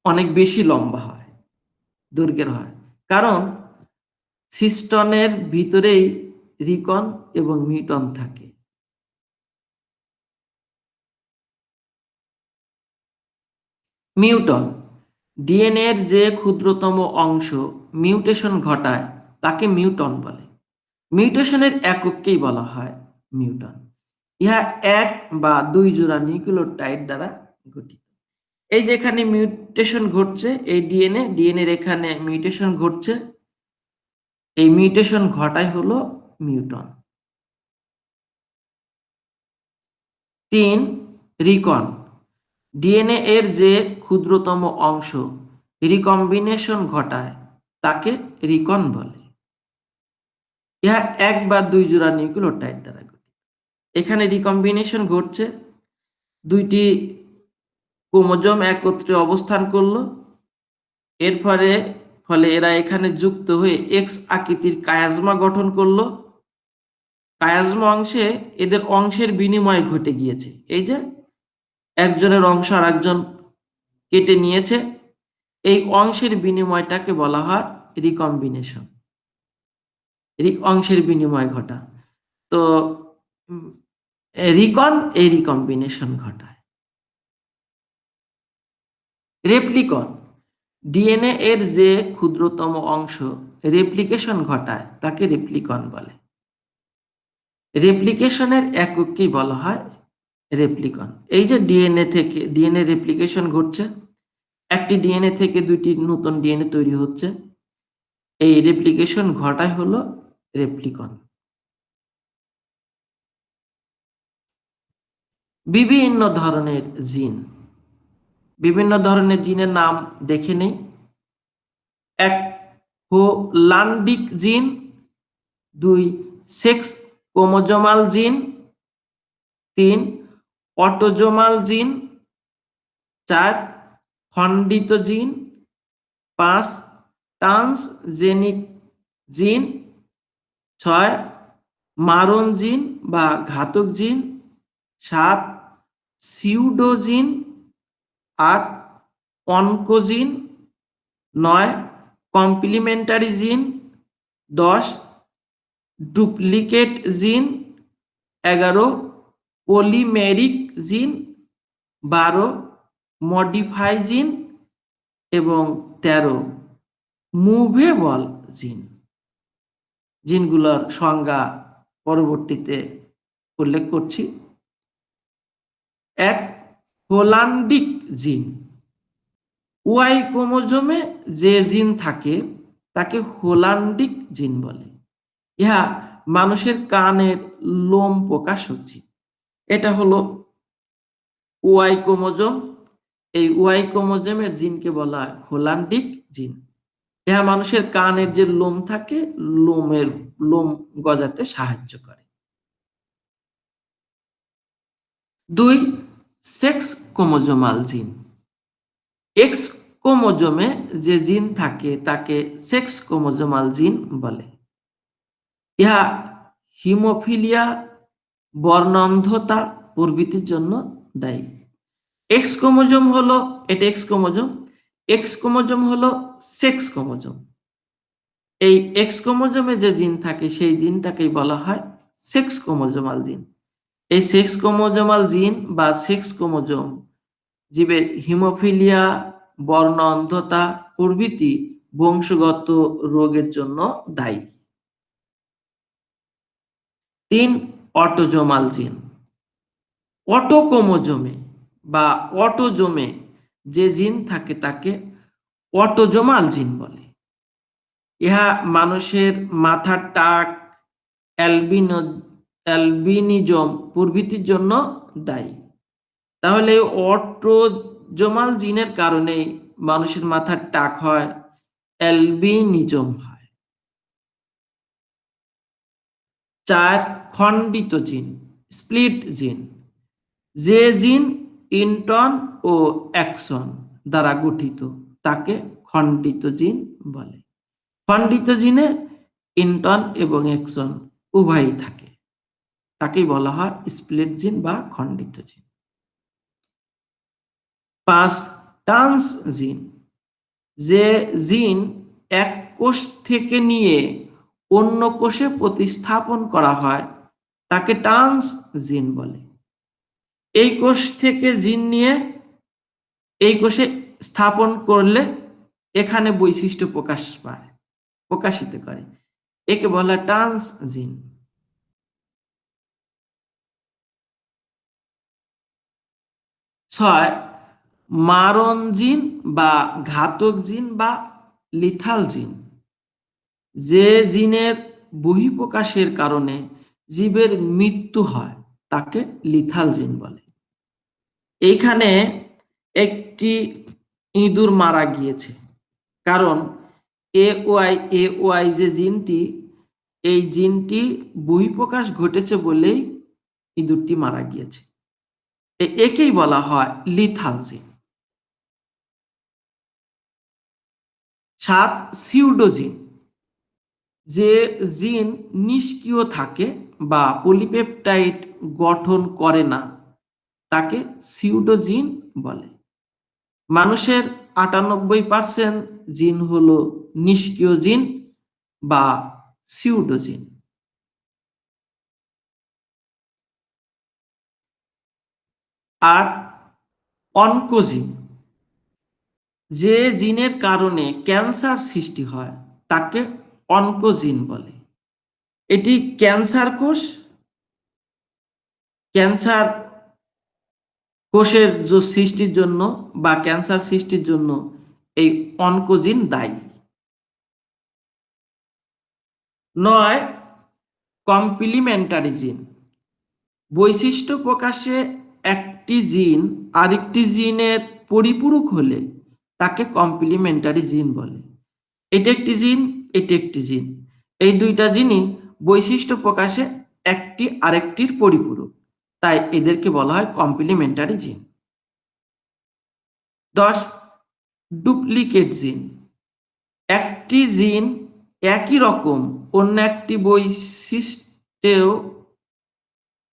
Speaker 1: অনেক বেশি লম্বা হয়, দৈর্ঘ্যের হয়, কারণ সিস্টনের ভিতরেই রিকন এবং মিউটন থাকে। মিউটন, ডিএনএ এর যে ক্ষুদ্রতম অংশ মিউটেশন ঘটায় তাকে মিউটন বলে। মিউটেশনের একককেই বলা হয় মিউটন। ইহা 1 বা 2 জোড়া নিউক্লিওটাইড দ্বারা গঠিত। এই যেখানে মিউটেশন ঘটছে, এই ডিএনএ এখানে মিউটেশন ঘটছে, এই মিউটেশন ঘটাই হলো মিউটন। 3 রিকন, ডিএনএ এর যে ক্ষুদ্রতম অংশ রিকম্বিনেশন ঘটায় তাকে রিকন বলে। ইহা 1 বা 2 জোড়া নিউক্লিওটাইড দ্বারা গঠিত। এখানে রিকম্বিনেশন ঘটছে, দুইটি ক্রোমোজোম একত্রে অবস্থান করলো, এর ফলে এরা এখানে যুক্ত হয়ে এক্স আকৃতির কায়াজমা গঠন করলো। কায়াজমা অংশে এদের অংশের বিনিময় ঘটে গিয়েছে। এই যে একজনের অংশ আর একজন কেটে নিয়েছে, এই অংশের বিনিময়টাকে বলা হয় রিকম্বিনেশন। অংশের বিনিময় ঘটা। তো এই রিকম্বিনেশন ঘটায়। রেপ্লিকন, ডিএনএ এর যে ক্ষুদ্রতম অংশ রেপ্লিকেশন ঘটায় তাকে রেপ্লিকন বলে। রেপ্লিকেশনের একককেই বলা হয় রেপ্লিকন। এই যে ডিএনএ রেপ্লিকেশন ঘটছে, একটি ডিএনএ থেকে দুইটি নতুন ডিএনএ তৈরি হচ্ছে, এই রেপ্লিকেশন ঘটায় হলো রেপ্লিকন। বিভিন্ন ধরনের জিন, বিভিন্ন ধরনের জিনের নাম দেখে নেই। এক, হোলান্ডিক জিন। দুই, সেক্স ক্রোমোজোমাল জিন। তিন, অটোজোমাল জিন। চার, খণ্ডিত জিন। পাঁচ, ট্রান্সজেনিক জিন। ছয়, মারণ জিন বা ঘাতক জিন। সাত, সিউডোজিন। আট, অনকোজিন। নয়, কমপ্লিমেন্টারি জিন। 10, ডুপ্লিকেট জিন। 11, পলিমেরিক জিন। 12, মডিফাই জিন। এবং 13, মুভেবল জিন। জিনগুলোর সংজ্ঞা পরবর্তীতে উল্লেখ করছি। এক, হোলান্ডিক জিন। ওয়াই ক্রোমোজোমে যে জিন থাকে তাকে হোলান্ডিক জিন বলে। ইহা মানুষের কানের লোম প্রকাশক জিন। এটা হলো ওয়াই ক্রোমোজোম। এই ওয়াই ক্রোমোজোমের জিনকে বলা হয় হোলান্ডিক জিন। ইহা মানুষের কানের যে লোম থাকে, লোম গজাতে সাহায্য করে। দুই, সেক্স ক্রোমোজোমাল জিন। এক্স ক্রোমোজোমে যে জিন থাকে তাকে সেক্স ক্রোমোজোমাল জিন বলে। ইহা হিমোফিলিয়া, বর্ণান্ধতা প্রভৃতির জন্য দায়ী। এক্স ক্রোমোজোম হলো, এটা এক্স ক্রোমোজোম। এক্স ক্রোমোজোম হলো সেক্স ক্রোমোজোম। এই এক্স ক্রোমোজোমে যে জিন থাকে সেই জিনটাকেই বলা হয় সেক্স ক্রোমোজোমাল জিন। এই সেক্স ক্রোমোজোমাল জিন বা সেক্স ক্রোমোজোম জীবের হিমোফিলিয়া, বর্ণ অন্ধতা প্রভৃতি বংশগত রোগের জন্য দায়ী। তিন, অটোজোমাল জিন। অটোক্রোমোজোমে বা অটোজোমে যে জিন থাকে তাকে অটোজোমাল জিন বলে। ইহা মানুষের মাথার টাক, অ্যালবিনিজম প্রভৃতির জন্য দায়ী। তাহলে অটোজোমাল জিনের কারণে মানুষের মাথার টাক হয়, অ্যালবিনিজম হয়। চার, খণ্ডিত জিন, স্প্লিট জিন। যে জিন ইন্ট্রন ও অ্যাক্সন দ্বারা গঠিত তাকে খণ্ডিত জিন বলে। খণ্ডিত জিনে ইন্ট্রন এবং অ্যাক্সন উভয়ই থাকে, তাকেই বলা হয় স্প্লিট জিন বা খণ্ডিত জিন। পাঁচ, ট্রান্সজিন। যে জিন এক কোষ থেকে নিয়ে অন্য কোষে প্রতিস্থাপন করা হয় তাকে ট্রান্সজিন বলে। এই কোষ থেকে জিন নিয়ে এই কোষে স্থাপন করলে এখানে বৈশিষ্ট্য প্রকাশিত করে, একে বলা ট্রান্সজিন। ছয়, মারণ জিন বা ঘাতক জিন বা লিথাল জিন। যে জিনের বহিঃপ্রকাশের কারণে জীবের মৃত্যু হয় তাকে লিথাল জিন বলে। এইখানে একটি ইঁদুর মারা গিয়েছে, কারণ এ ওয়াই যে জিনটি, এই জিনটি বহিঃপ্রকাশ ঘটেছে বলেই ইঁদুরটি মারা গিয়েছে। একেই বলা হয় লিথাল জিন। সাত, সিউডোজিন। যে জিন নিষ্ক্রিয় থাকে বা পলিপেপটাইড গঠন করে না তাকে সিউডোজিন বলে। মানুষের 98% জিন হলো নিষ্ক্রিয় জিন বা সিউডোজিন। আর অনকোজিন, যে জিনের কারণে ক্যান্সার সৃষ্টি হয় তাকে অনকোজিন বলে। এটি ক্যান্সার কোষের যে সৃষ্টির জন্য বা ক্যান্সার সৃষ্টির জন্য এই অনকোজিন দায়ী। 9, কমপ্লিমেন্টারি জিন। বৈশিষ্ট্য প্রকাশে একটি জিন আরেকটি জিনের পরিপূরক হলে তাকে কমপ্লিমেন্টারি জিন বলে। এটা একটি জিন, এটি একটি জিন, এই দুইটা জিনই বৈশিষ্ট্য প্রকাশে একটি আরেকটির পরিপূরক, তাই এদেরকে বলা হয় কমপ্লিমেন্টারি জিন। 10, ডুপ্লিকেট জিন। একটি জিন একই রকম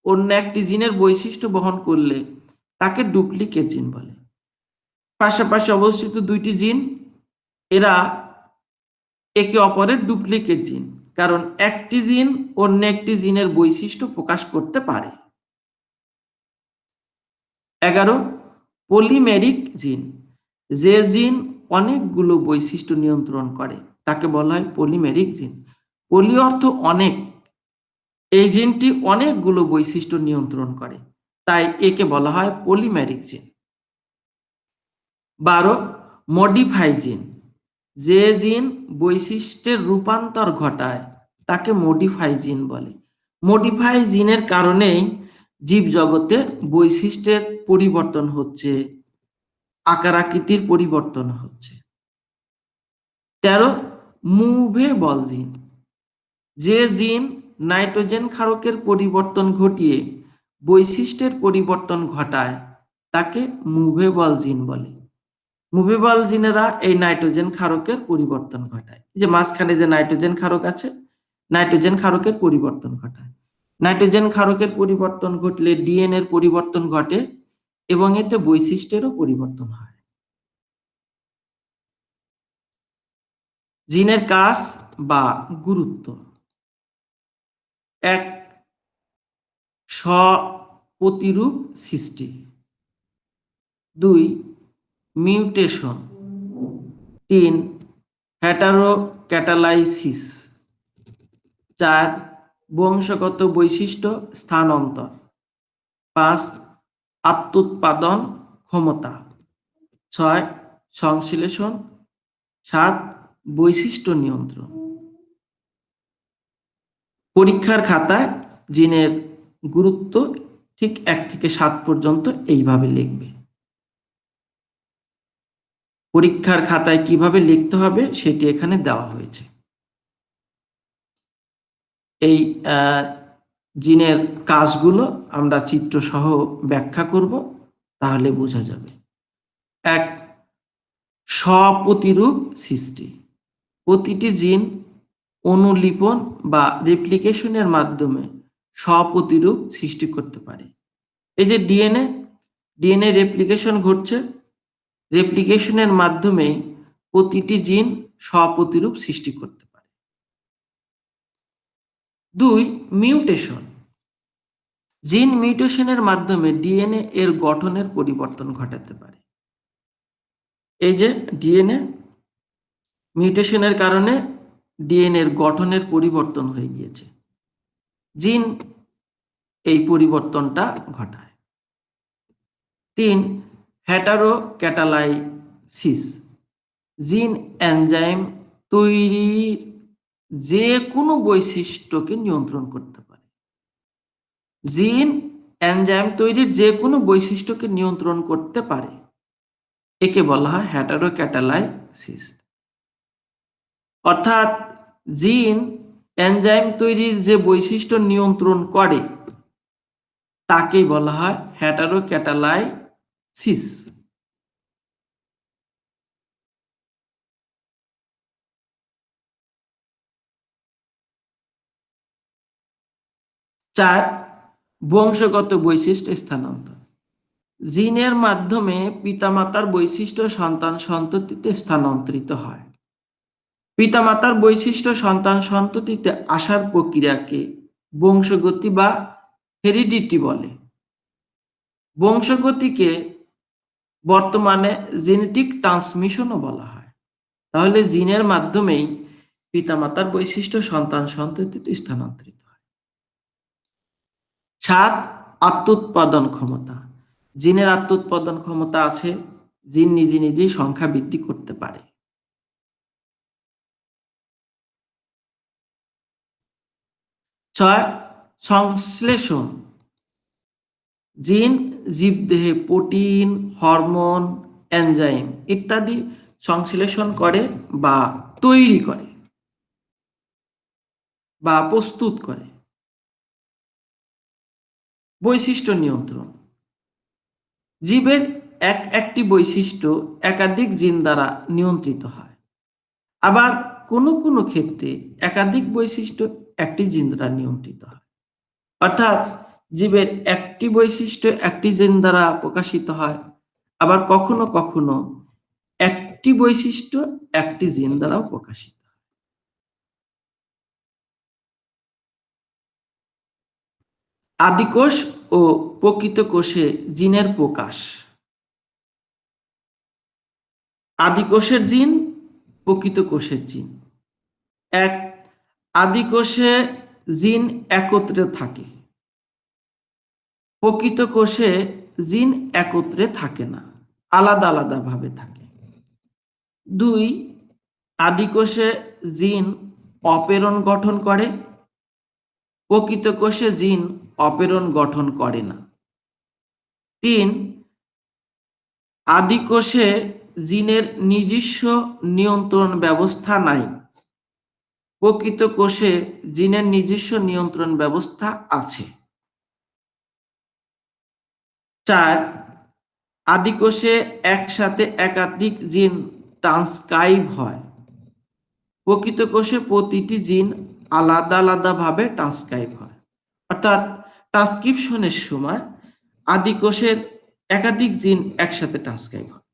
Speaker 1: অন্য একটি জিনের বৈশিষ্ট্য বহন করলে তাকে ডুপ্লিকেট জিন বলে। পাশাপাশি অবস্থিত দুইটি জিন, এরা একে অপরের ডুপ্লিকেট জিন, কারণ একটি জিন অন্য একটি জিনের বৈশিষ্ট্য প্রকাশ করতে পারে। 11, পলিমেরিক জিন। যে জিন অনেকগুলো বৈশিষ্ট্য নিয়ন্ত্রণ করে তাকে বলা হয় পলিমেরিক জিন। পলি অর্থ অনেক, এই জিনটি অনেকগুলো বৈশিষ্ট্য নিয়ন্ত্রণ করে, তাই একে বলা হয় পলিমেরিক জিন। 12, মডিফাই জিন। যে জিন বৈশিষ্ট্যের রূপান্তর ঘটায় তাকে মডিফাই জিন বলে। মডিফাই জিনের কারণেই জীবজগতে বৈশিষ্ট্যের পরিবর্তন হচ্ছে, আকার আকৃতির পরিবর্তন হচ্ছে। 13, মুভেবল জিন। যে জিন নাইট্রোজেন ক্ষারকের পরিবর্তন ঘটিয়ে বৈশিষ্ট্যের পরিবর্তন ঘটায় তাকে মুভেবল জিন বলে। মুভেবল জিনেরা এই নাইট্রোজেন ক্ষারকের পরিবর্তন ঘটায়। যে মাঝখানে যে নাইট্রোজেন ক্ষারক আছে, নাইট্রোজেন ক্ষারকের পরিবর্তন ঘটায়। নাইট্রোজেন ক্ষারকের পরিবর্তন ঘটলে ডিএনএ এর পরিবর্তন ঘটে এবং এতে বৈশিষ্ট্যেরও পরিবর্তন হয়। জিনের কাজ বা গুরুত্ব: 1, স্ব-প্রতিরূপ সৃষ্টি। 2, মিউটেশন। 3, হেটারোক্যাটালাইসিস। 4, বংশগত বৈশিষ্ট্য স্থানান্তর। 5, আত্মোৎপাদন ক্ষমতা। 6, সংশ্লেষণ। 7, বৈশিষ্ট্য নিয়ন্ত্রণ। পরীক্ষার খাতায় জিনের গুরুত্ব ঠিক 1 থেকে 7 পর্যন্ত এইভাবে লিখবে। পরীক্ষার খাতায় কিভাবে লিখতে হবে সেটি এখানে দেওয়া হয়েছে। এই জিনের কাজগুলো আমরা চিত্রসহ ব্যাখ্যা করব, তাহলে বোঝা যাবে। 1, স্ব-প্রতিরূপ সৃষ্টি। প্রতিটি জিন অনুলিপন বা রেপ্লিকেশনের মাধ্যমে স্ব-প্রতিরূপ সৃষ্টি করতে পারে। এই যে ডিএনএ রেপ্লিকেশন ঘটছে, রেপ্লিকেশনের মাধ্যমেই প্রতিটি জিন স্ব-প্রতিরূপ সৃষ্টি করতে পারে। 2, মিউটেশন। জিন মিউটেশনের মাধ্যমে ডিএনএ এর গঠনের পরিবর্তন ঘটাতে পারে। এই যে ডিএনএ মিউটেশনের কারণে ডিএনএ এর গঠনের পরিবর্তন হয়ে গিয়েছে, জিন এই পরিবর্তনটা ঘটায়। 3, হেটারোক্যাটালাইসিস। জিন এনজাইম তৈরির যে কোনো বৈশিষ্ট্যকে নিয়ন্ত্রণ করতে পারে। জিন এনজাইম তৈরির যে কোনো বৈশিষ্ট্যকে নিয়ন্ত্রণ করতে পারে, একে বলা হয় হেটারোক্যাটালাইসিস। অর্থাৎ জিন এনজাইম তৈরির যে বৈশিষ্ট্য নিয়ন্ত্রণ করে তাকেই বলা হয় হেটারোক্যাটালাইসিস। 4 বংশগত বৈশিষ্ট্য স্থানান্তর। জিনের মাধ্যমে পিতামাতার বৈশিষ্ট্য সন্তান সন্ততিতে স্থানান্তরিত হয়। পিতামাতার বৈশিষ্ট্য সন্তান সন্ততিতে আসার প্রক্রিয়াকে বংশগতি বা হেরিডিটি বলে। বংশগতিকে বর্তমানে জেনেটিক ট্রান্সমিশনও বলা হয়। তাহলে জিনের মাধ্যমেই পিতামাতার বৈশিষ্ট্য সন্তান সন্ততিতে স্থানান্তরিত হয়। 7 আত্মোৎপাদন ক্ষমতা। জিনের আত্মোৎপাদন ক্ষমতা আছে, জিন নিজে নিজেই সংখ্যা বৃদ্ধি করতে পারে। 6 সংশ্লেষণ। জিন জীবদেহে প্রোটিন, হরমোন, এনজাইম ইত্যাদি সংশ্লেষণ করে বা তৈরি করে বা প্রস্তুত করে। বৈশিষ্ট্য নিয়ন্ত্রণ। জীবের একটি বৈশিষ্ট্য একাধিক জিন দ্বারা নিয়ন্ত্রিত হয়। আবার কোনো কোনো ক্ষেত্রে একাধিক বৈশিষ্ট্য একটি জিন দ্বারা নিয়ন্ত্রিত হয়। অর্থাৎ জীবের একটি বৈশিষ্ট্য একটি জিন দ্বারা প্রকাশিত হয়, আবার কখনো কখনো একটি বৈশিষ্ট্য একটি জিন দ্বারাও প্রকাশিত হয়। আদিকোষ ও প্রকৃত কোষে জিনের প্রকাশ। আদিকোষের জিন, প্রকৃত কোষের জিন। 1 আদিকোষে জিন একত্রে থাকে, প্রকৃত কোষে জিন একত্রে থাকে না, আলাদা আলাদা ভাবে থাকে। 2 আদিকোষে জিন অপেরণ গঠন করে, প্রকৃত কোষে জিন অপেরণ গঠন করে না। 3 আদিকোষে জিনের নিজস্ব নিয়ন্ত্রণ ব্যবস্থা নাই, প্রকৃত কোষে জিনের নিজস্ব নিয়ন্ত্রণ ব্যবস্থা আছে। 4 আদিকোষে একসাথে একাধিক জিন ট্রান্সক্রাইব হয়, প্রকৃত কোষে প্রতিটি জিন আলাদা আলাদা ভাবে ট্রান্সক্রাইব হয়। অর্থাৎ ট্রান্সক্রিপশনের সময় আদিকোষের একাধিক জিন একসাথে ট্রান্সক্রাইব হয়,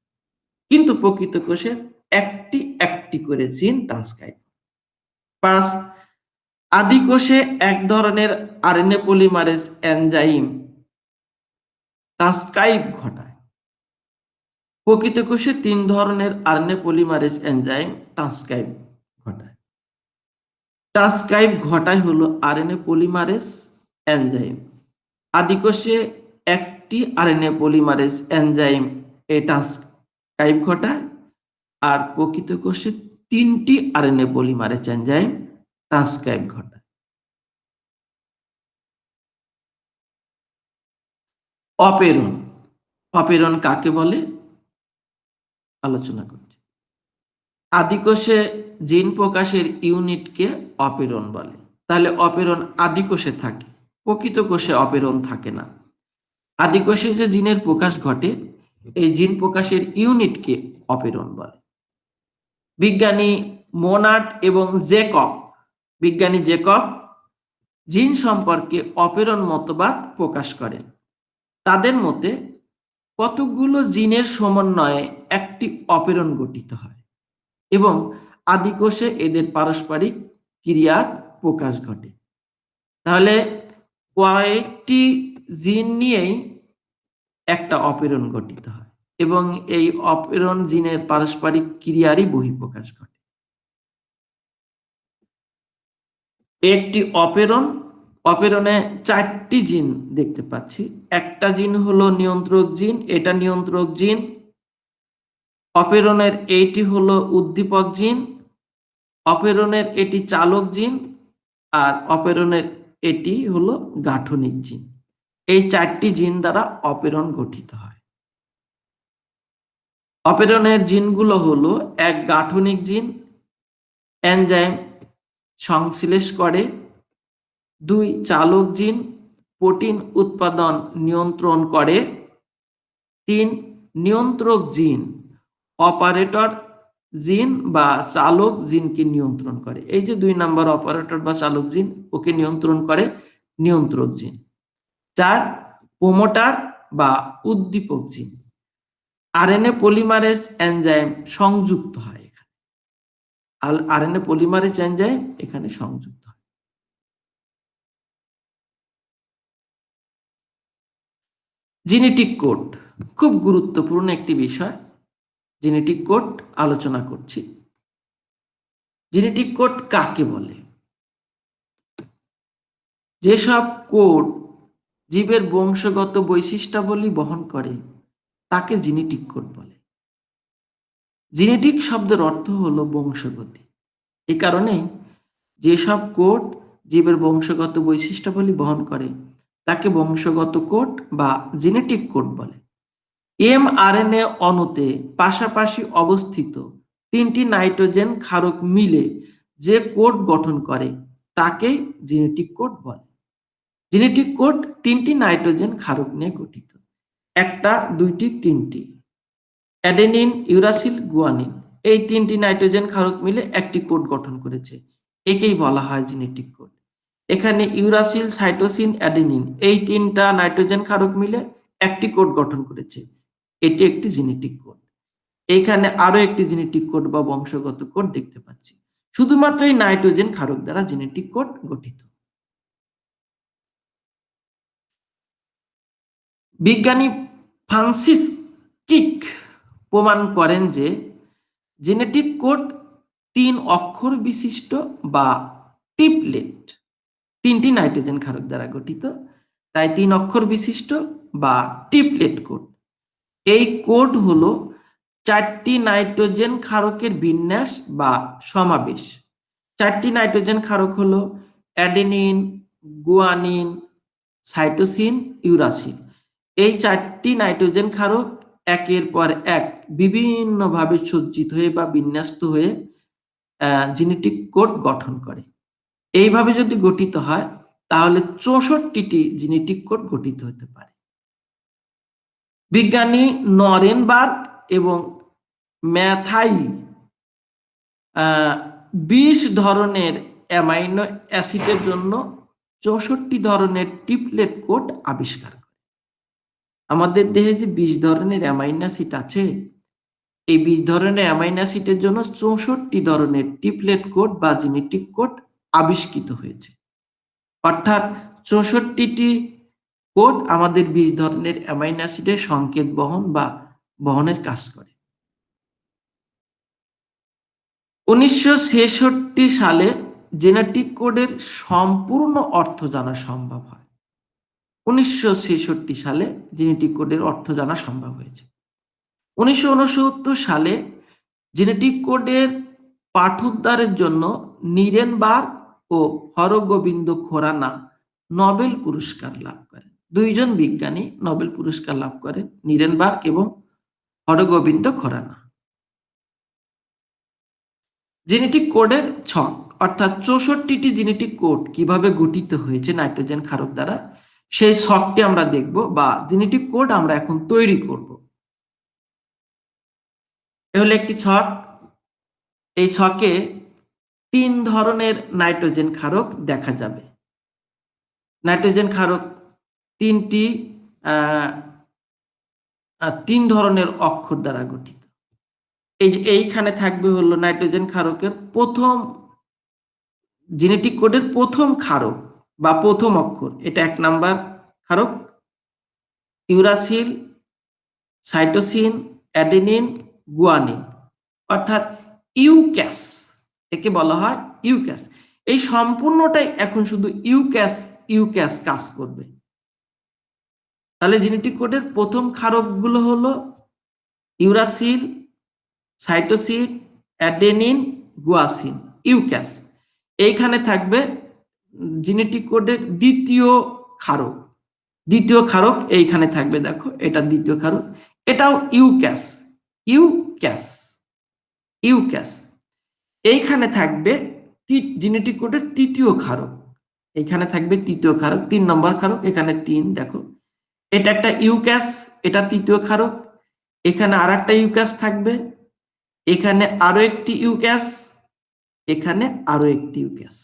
Speaker 1: কিন্তু প্রকৃত কোষের একটি একটি করে জিন ট্রান্সক্রাইব। 5 আদিকোষে এক ধরনের আরএনএ পলিমারেজ এনজাইম ট্রান্সক্রাইব ঘটায়, প্রকৃত কোষে 3 ধরনের আরএনএ পলিমারেজ এনজাইম ট্রান্সক্রাইব ঘটায়। ট্রান্সক্রাইব ঘটায় হলো আরএনএ পলিমারেজ এনজাইম। আদিকোষে একটি আরএনএ পলিমারেজ এনজাইম এই ট্রান্সক্রাইব ঘটায়, আর প্রকৃত কোষে 3টি আরএনএ পলিমারেজ এনজাইম ট্রান্সক্রাইব ঘটায়। অপেরণ। অপেরণ কাকে বলে আলোচনা করছি। আদিকোষে জিন প্রকাশের ইউনিটকে অপেরণ বলে। তাহলে অপেরণ আদিকোষে থাকে, প্রকৃত কোষে অপেরণ থাকে না। আদিকোষে যে জিনের প্রকাশ ঘটে, এই জিন প্রকাশের ইউনিটকে অপেরণ বলে। বিজ্ঞানী মোনাট এবং বিজ্ঞানী জেকব জিন সম্পর্কে অপেরণ মতবাদ প্রকাশ করেন। তাদের মতে কতগুলো জিনের সমন্বয়ে একটি অপেরণ গঠিত হয় এবং আদিকোষে এদের পারস্পরিক ক্রিয়ার প্রকাশ ঘটে। তাহলে কয়েকটি জিন নিয়েই একটা অপেরণ গঠিত হয় এবং এই অপেরণ জিনের পারস্পরিক ক্রিয়ারই বহিঃপ্রকাশ ঘটে। একটি অপেরণে 4টি জিন দেখতে পাচ্ছি। একটা জিন হলো নিয়ন্ত্রক জিন, এটা নিয়ন্ত্রক জিন। অপেরণের এইটি হলো উদ্দীপক জিন, অপেরণের এটি চালক জিন, আর অপেরণের এটি হলো গাঠনিক জিন। এই 4টি জিন দ্বারা অপেরণ গঠিত হয়। অপেরণের জিনগুলো হলো 1 গাঠনিক জিন, এনজাইম সংশ্লেষ করে। 2 চালক জিন, প্রোটিন উৎপাদন নিয়ন্ত্রণ করে। 3 নিয়ন্ত্রক জিন, অপারেটর জিন বা চালক জিনকে নিয়ন্ত্রণ করে। এই যে 2 নম্বর অপারেটর বা চালক জিন, ওকে নিয়ন্ত্রণ করে। নিয়ন্ত্রক জিন। 4 প্রোমোটার বা উদ্দীপক জিন। আরএনএ পলিমারেজ এনজাইম সংযুক্ত হয় এখানে। আরএনএ পলিমারেজ এনজাইম এখানে সংযুক্ত হয়। জেনেটিক কোড খুব গুরুত্বপূর্ণ একটি বিষয়। জেনেটিক কোড আলোচনা করছি। জেনেটিক কোড কাকে বলে? যেসব কোড জীবের বংশগত বৈশিষ্ট্যাবলী বহন করে তাকে জেনেটিক কোড বলে। জেনেটিক শব্দের অর্থ হলো বংশগতি। এই কারণেই যেসব কোড জীবের বংশগত বৈশিষ্ট্যাবলী বহন করে তাকে বংশগত কোড বা জেনেটিক কোড বলে। এমআরএনএ অণুতে পাশাপাশি অবস্থিত 3টি নাইট্রোজেন ক্ষারক মিলে যে কোড গঠন করে তাকে জেনেটিক কোড বলে। জেনেটিক কোড 3টি নাইট্রোজেন ক্ষারক নিয়ে গঠিত। 1টা 2টি 3টি অ্যাডেনিন, ইউরাসিল, গুয়ানিন, এই 3টি নাইট্রোজেন ক্ষারক মিলে একটি কোড গঠন করেছে, একেই বলা হয় জেনেটিক কোড। এখানে ইউরাসিল, সাইটোসিন, অ্যাডেনিন এই 3টা নাইট্রোজেন ক্ষারক মিলে একটি কোড গঠন করেছে, এটি একটি জেনেটিক কোড। এইখানে আরো একটি জেনেটিক কোড বা বংশগত কোড দেখতে পাচ্ছি। শুধুমাত্র এই নাইট্রোজেন ক্ষারক দ্বারা জেনেটিক কোড গঠিত। বিজ্ঞানী ফ্রান্সিস ক্রিক প্রমাণ করেন যে জেনেটিক কোড 3 অক্ষর বিশিষ্ট বা ট্রিপলেট, 3টি নাইট্রোজেন ক্ষারক দ্বারা গঠিত, তাই 3 অক্ষর বিশিষ্ট বা ট্রিপলেট কোড। এই কোড হলো 4টি নাইট্রোজেন ক্ষারকের বিন্যাস বা সমাবেশ। 4টি নাইট্রোজেন ক্ষারক হলো অ্যাডেনিন, গুয়ানিন, সাইটোসিন, ইউরাসিল। এই 4টি নাইট্রোজেন ক্ষারক একের পর এক বিভিন্নভাবে সজ্জিত হয়ে বা বিন্যস্ত হয়ে জেনেটিক কোড গঠন করে। এইভাবে যদি গঠিত হয় তাহলে 64টি জেনেটিক কোড গঠিত হতে পারে। বিজ্ঞানী নরেনবার্গ এবং ম্যাথাই 20 ধরনের অ্যামাইনো অ্যাসিডের জন্য 64 ধরনের ট্রিপলেট কোড আবিষ্কার করে। আমাদের দেহে যে 20 ধরনের অ্যামাইনো অ্যাসিড আছে, এই 20 ধরনের অ্যামাইনো অ্যাসিডের জন্য 64 ধরনের ট্রিপলেট কোড বা জেনেটিক কোড আবিষ্কৃত হয়েছে। অর্থাৎ 64টি কোড আমাদের 20 ধরনের অ্যামাইনো অ্যাসিডের সংকেত বহনের কাজ করে। 1966 সালে জেনেটিক কোডের সম্পূর্ণ অর্থ জানা সম্ভব হয়। 1966 সালে জেনেটিক কোডের অর্থ জানা সম্ভব হয়েছে। 1969 সালে জেনেটিক কোডের পাঠোদ্ধারের জন্য নিরেনবার্গ ও হরগোবিন্দ খোরানা নোবেল পুরস্কার লাভ করেন। 2 জন বিজ্ঞানী নোবেল পুরস্কার লাভ করেন, নিরেনবার্গ এবং হরগোবিন্দ খোরানা। জেনেটিক কোডের ছক অর্থাৎ 64টি জেনেটিক কোড কিভাবে গঠিত হয়েছে নাইট্রোজেন ক্ষারক দ্বারা, সেই ছকটি আমরা দেখব বা জেনেটিক কোড আমরা এখন তৈরি করব। এ হলো একটি ছক। এই ছকে 3 ধরনের নাইট্রোজেন ক্ষারক দেখা যাবে। নাইট্রোজেন ক্ষারক 3 ধরনের অক্ষর দ্বারা গঠিত। এইখানে থাকবে হলো নাইট্রোজেন ক্ষারকের প্রথম জেনেটিক কোডের প্রথম ক্ষারক বা প্রথম অক্ষর, এটা 1 নাম্বার ক্ষারক। ইউরাসিল, সাইটোসিন, অ্যাডেনিন, গুয়ানিন অর্থাৎ ইউক্যাস, একে বলা হয় ইউক্যাস। এই সম্পূর্ণটাই এখন শুধু ইউক্যাস কাজ করবে। তাহলে জেনেটিক কোডের প্রথম ক্ষারকগুলো হলো ইউরাসিল, সাইটোসিন, অ্যাডেনিন, গুয়াসিন, ইউক্যাস। এইখানে থাকবে জেনেটিক কোডের দ্বিতীয় ক্ষারক। দ্বিতীয় ক্ষারক এইখানে থাকবে, দেখো এটা দ্বিতীয় ক্ষারক, এটাও ইউক্যাস। ইউক্যাস ইউক্যাস এইখানে থাকবে জেনেটিক কোডের তৃতীয় ক্ষারক। এখানে থাকবে তৃতীয় ক্ষারক, 3 নম্বর ক্ষারক, এখানে 3, দেখো এটা একটা ইউক্যাস, এটা তৃতীয় ক্ষারক। এখানে আর একটা ইউক্যাস থাকবে, এখানে আরো একটি ইউক্যাস, এখানে আরো একটি ইউক্যাস।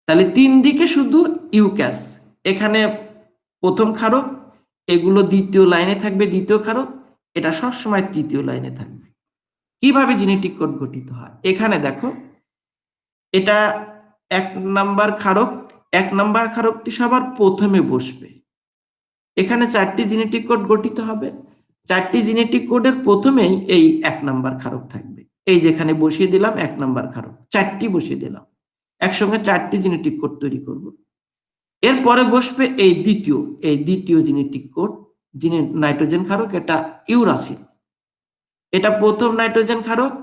Speaker 1: তাহলে 3 দিকে শুধু ইউক্যাস, এখানে প্রথম ক্ষারক, এগুলো দ্বিতীয় লাইনে থাকবে দ্বিতীয় ক্ষারক, এটা সবসময় তৃতীয় লাইনে থাকবে। কিভাবে জেনেটিক কোড গঠিত হয় এখানে দেখো, এটা 1 নাম্বার ক্ষারক, 1 নাম্বার ক্ষারকটি সবার প্রথমে বসবে। এখানে 4টি জেনেটিক কোড গঠিত হবে, 4টি জেনেটিক কোডের প্রথমেই এই 1 নাম্বার ক্ষারক থাকবে। এই যেখানে বসিয়ে দিলাম 1 নাম্বার ক্ষারক, 4টি বসিয়ে দিলাম, একসঙ্গে 4টি জেনেটিক কোড তৈরি করব। এরপরে বসবে এই দ্বিতীয় জেনেটিক কোড, নাইট্রোজেন ক্ষারক, এটা ইউরাসিল। এটা প্রথম নাইট্রোজেন ক্ষারক,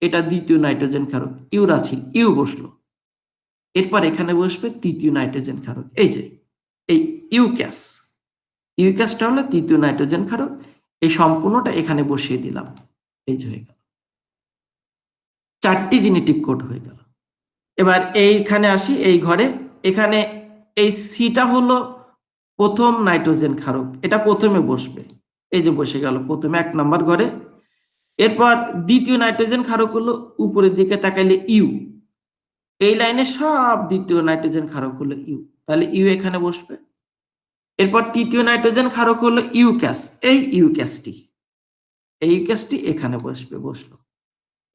Speaker 1: এটা দ্বিতীয় নাইট্রোজেন ক্ষারক, ইউরাসিল, ইউ বসলো। এরপর এখানে বসবে তৃতীয় নাইট্রোজেন ক্ষারক, এই যে এই ইউক্যাস, ইউক্যাসটা হলো তৃতীয় নাইট্রোজেন ক্ষারক। এই সম্পূর্ণটা এখানে বসিয়ে দিলাম, এই যে হয়ে গেল, 4টি জেনেটিক কোড হয়ে গেল। এবার এইখানে আসি, এই ঘরে, এখানে এই সিটা হলো প্রথম নাইট্রোজেন ক্ষারক, এটা প্রথমে বসবে, এই যে বসে গেল প্রথমে 1 নাম্বার ঘরে। এরপর দ্বিতীয় নাইট্রোজেন ক্ষারক হলো উপরের দিকে তাকাইলে ইউ, এই লাইনে সব দ্বিতীয় নাইট্রোজেন ক্ষারক হলো ইউ, তাহলে ইউ এখানে বসবে। এরপর তৃতীয় নাইট্রোজেন ক্ষারক হলো ইউক্যাস, এই ইউক্যাসটি এখানে বসলো।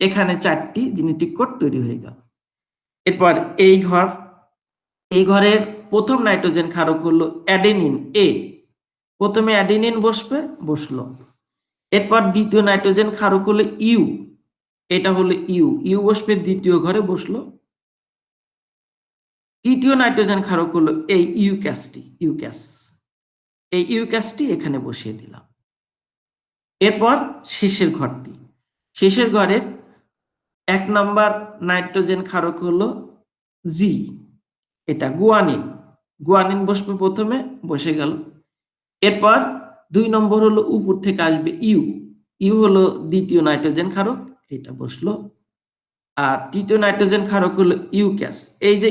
Speaker 1: এখানে 4টি জেনেটিক কোড তৈরি হয়ে গেল। এরপর এই ঘরের প্রথম নাইট্রোজেন ক্ষারক হলো অ্যাডেনিন, এ, প্রথমে অ্যাডেনিন বসলো। এরপর দ্বিতীয় নাইট্রোজেন ক্ষারক হলো ইউ, এটা হলো ইউ বসবে দ্বিতীয় ঘরে বসলো। তৃতীয় নাইট্রোজেন ক্ষারক হলো এই ইউক্যাসটি এখানে বসিয়ে দিলাম। এরপর শেষের ঘরের 1 নাম্বার নাইট্রোজেন ক্ষারক হলো জি, এটা গুয়ানিন বসবে প্রথমে, বসে গেল। এরপর 2 নম্বর হলো উপর থেকে আসবে ইউ হলো দ্বিতীয় নাইট্রোজেন ক্ষারক, এটা বসলো। আর তৃতীয় নাইট্রোজেন ক্ষারক হলো ইউক্যাস, এই যে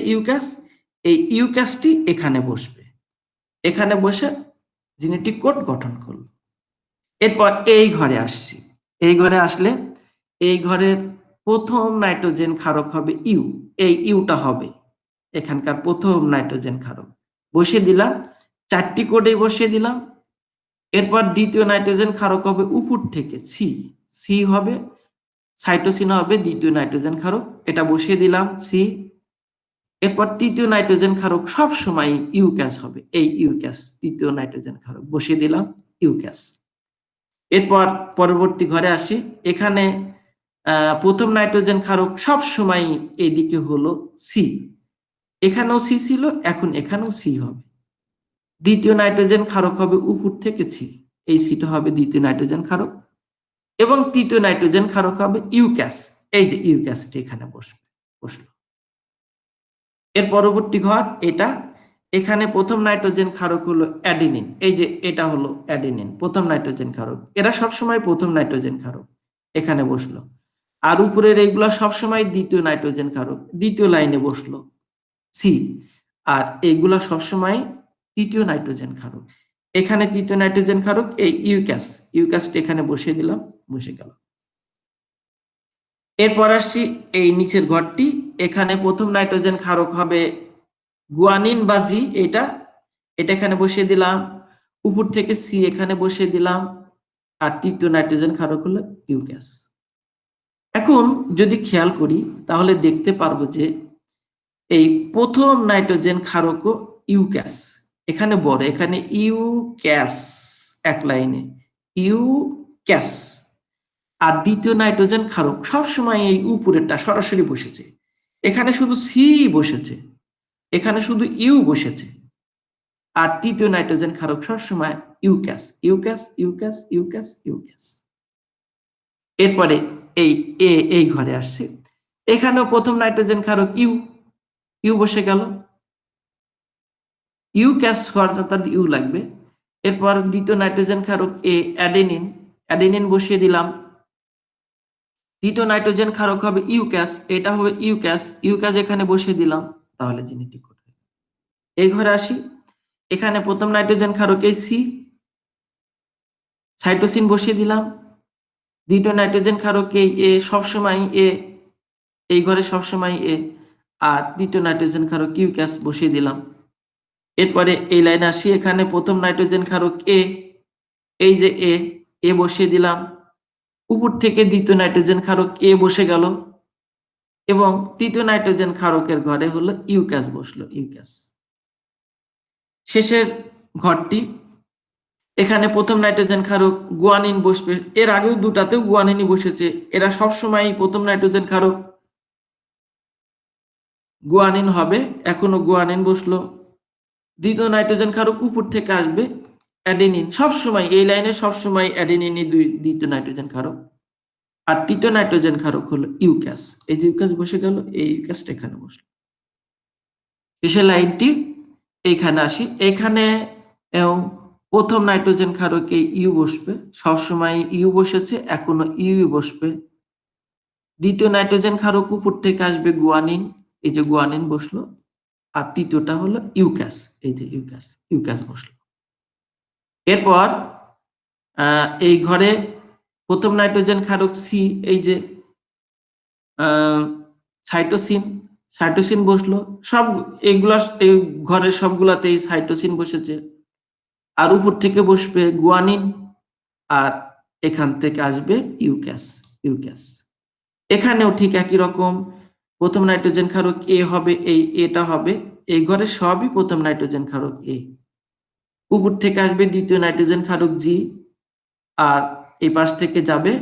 Speaker 1: এই ইউক্যাসটি এখানে বসবে, এখানে বসে জেনেটিক কোড গঠন করলো। এরপর এই ঘরে আসছি, এই ঘরে আসলে এই ঘরের প্রথম নাইট্রোজেন ক্ষারক হবে ইউ, এই ইউটা হবে এখানকার প্রথম নাইট্রোজেন ক্ষারক, বসিয়ে দিলাম, 4টি কোডে বসিয়ে দিলাম। এরপর দ্বিতীয় নাইট্রোজেন ক্ষারক হবে উপর থেকে সি হবে, সাইটোসিন হবে দ্বিতীয় নাইট্রোজেন ক্ষারক, এটা বসিয়ে দিলাম সি। এরপর তৃতীয় নাইট্রোজেন ক্ষারক সব সময় ইউক্যাস হবে, এই ইউক্যাস তৃতীয় নাইট্রোজেন ক্ষারক, বসিয়ে দিলাম ইউক্যাস। এরপর পরবর্তী ঘরে আসি, এখানে প্রথম নাইট্রোজেন ক্ষারক সব সময় এদিকে হলো সি, এখানেও সি ছিল, এখন এখানেও সি হবে। দ্বিতীয় নাইট্রোজেন ক্ষারক হবে উপর থেকে সি, এই সিটা হবে দ্বিতীয় নাইট্রোজেন ক্ষারক। এবং তৃতীয় নাইট্রোজেন ক্ষারক হবে ইউক্যাস, এই যে ইউক্যাসটি এখানে বসলো। এর পরবর্তী ঘর এটা, এখানে প্রথম নাইট্রোজেন ক্ষারক হলো অ্যাডেনিন, এই যে এটা হলো অ্যাডেনিন, প্রথম নাইট্রোজেন ক্ষারক, এরা সবসময় প্রথম নাইট্রোজেন ক্ষারক, এখানে বসলো। আর উপরের এইগুলা সবসময় দ্বিতীয় নাইট্রোজেন ক্ষারক, দ্বিতীয় লাইনে বসলো সি। আর এইগুলা সবসময় তৃতীয় নাইট্রোজেন ক্ষারক, এখানে তৃতীয় নাইট্রোজেন ক্ষারক এই ইউক্যাসটি এখানে বসিয়ে দিলাম, বসে গেল। এরপর আসছি এই নিচের ঘরটি, এখানে প্রথম নাইট্রোজেন ক্ষারক হবে গুয়ানিন বা জি, এটা এখানে বসিয়ে দিলাম, উপর থেকে সি এখানে বসিয়ে দিলাম। আর তৃতীয় নাইট্রোজেন ক্ষারক হলো ইউক্যাস। এখন যদি খেয়াল করি তাহলে দেখতে পারবো যে এই প্রথম নাইট্রোজেন ক্ষারক ইউক্যাস এখানে বড়, এখানে ইউক্যাস এক লাইনে ইউক্যাস। আর দ্বিতীয় নাইট্রোজেন ক্ষারক সবসময় এই উপরেরটা সরাসরি বসেছে, এখানে শুধু সি বসেছে, এখানে শুধু ইউ বসেছে। আর তৃতীয় নাইট্রোজেন ক্ষারক সবসময় ইউক্যাস। এরপরে এই ঘরে আসছে, এখানেও প্রথম নাইট্রোজেন ক্ষারক ইউ বসে গেল, ইউক্যাস হওয়ার তার ইউ লাগবে। এরপর দ্বিতীয় নাইট্রোজেন ক্ষারক অ্যাডেনিন বসিয়ে দিলাম। তৃতীয় নাইট্রোজেন ক্ষারক হবে ইউক্যাস, এটা হবে ইউক্যাস এখানে বসিয়ে দিলাম, তাহলে জেনেটিক কোড। এই ঘরে আসি, এখানে প্রথম নাইট্রোজেন ক্ষারক সি, সাইটোসিন বসিয়ে দিলাম। দ্বিতীয় নাইট্রোজেন ক্ষারক এ, সবসময় এই ঘরে সবসময় এ। আর তৃতীয় নাইট্রোজেন ক্ষারক ইউক্যাস বসিয়ে দিলাম। এরপরে এই লাইনে আসি, এখানে প্রথম নাইট্রোজেন ক্ষারক এ, এই যে এ বসিয়ে দিলাম। উপর থেকে দ্বিতীয় নাইট্রোজেন ক্ষারক এ বসে গেল এবং তৃতীয় নাইট্রোজেন ক্ষারকের ঘরে হলো ইউক্যাস বসলো, ইউক্যাস। শেষের ঘরটি, এখানে প্রথম নাইট্রোজেন ক্ষারক গুয়ানিন বসবে। এর আগেও দুটাতেও গুয়ানিনই বসেছে, এরা সবসময় প্রথম নাইট্রোজেন ক্ষারক গুয়ানিন হবে, এখনো গুয়ানিন বসলো। দ্বিতীয় নাইট্রোজেন ক্ষারক উপর থেকে আসবে অ্যাডেনিন, সবসময় এই লাইনে সবসময় অ্যাডেনিনই দ্বিতীয় নাইট্রোজেন ক্ষারক। আর তৃতীয় নাইট্রোজেন ক্ষারক হলো ইউক্যাস, এই যে ইউক্যাস বসে গেল, এই ইউক্যাসটা এখানে বসলো। শেষের লাইনটি এইখানে আসি, এখানে প্রথম নাইট্রোজেন ক্ষারকে ইউ বসবে, সবসময় ইউ বসেছে, এখনো ইউ বসবে। দ্বিতীয় নাইট্রোজেন ক্ষারক উপর থেকে আসবে গুয়ানিন, এই যে গুয়ানিন বসলো। আর তৃতীয়টা হলো ইউক্যাস, এই যে ইউক্যাস, ইউক্যাস বসলো। এরপর এই ঘরে প্রথম নাইট্রোজেন ক্ষারক সি, এই যে সাইটোসিন, সাইটোসিন বসলো। সব এইগুলা এই ঘরের সবগুলাতেই সাইটোসিন বসেছে। আর উপর থেকে বসবে গুয়ানিন, আর এখান থেকে আসবে ইউক্যাস, ইউক্যাস। এখানেও ঠিক একই রকম, প্রথম নাইট্রোজেন ক্ষারক এ হবে, এই এটা হবে, এই ঘরে সবই প্রথম নাইট্রোজেন ক্ষারক এ। উপর থেকে আসবে দ্বিতীয় নাইট্রোজেন ক্ষারক জি, আর এই পাশ থেকে যাবে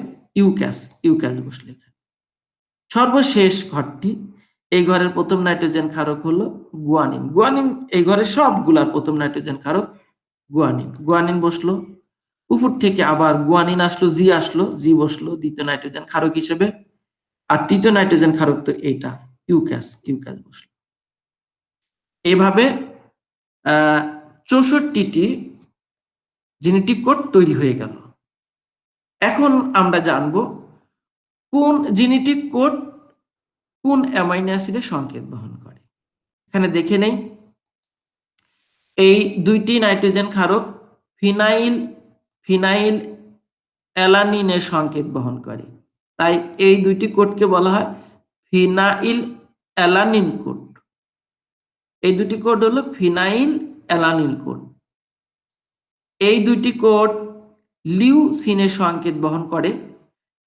Speaker 1: ইউক্যাস, ইউক্যাস বসলে। সর্বশেষ ঘরটি, এই ঘরের প্রথম নাইট্রোজেন ক্ষারক হলো গুয়ানিন, গুয়ানিন এই ঘরের সবগুলার প্রথম নাইট্রোজেন ক্ষারক গুয়ানিন, গুয়ানিন বসলো। উপর থেকে আবার গুয়ানিন আসলো, জি আসলো, জি বসলো দ্বিতীয় নাইট্রোজেন ক্ষারক হিসেবে। আর তৃতীয় নাইট্রোজেন ক্ষারক তো এইটা, ইউক্যাস, ইউক্যাস বসলো। এইভাবে 64টি জেনেটিক কোড তৈরি হয়ে গেল। এখন আমরা জানবো কোন জেনেটিক কোড কোন অ্যামাইনো অ্যাসিডের সংকেত বহন করে। এখানে দেখে নেই, এই দুইটি নাইট্রোজেন ক্ষারক ফিনাইল ফিনাইল অ্যালানিনের সংকেত বহন করে, তাই এই দুইটি কোডকে বলা হয় ফিনাইল অ্যালানিন কোড। এই দুটি কোড হলো ফিনাইল অ্যালানিন কোড। এই দুটি কোড লিউসিনের সংকেত বহন করে,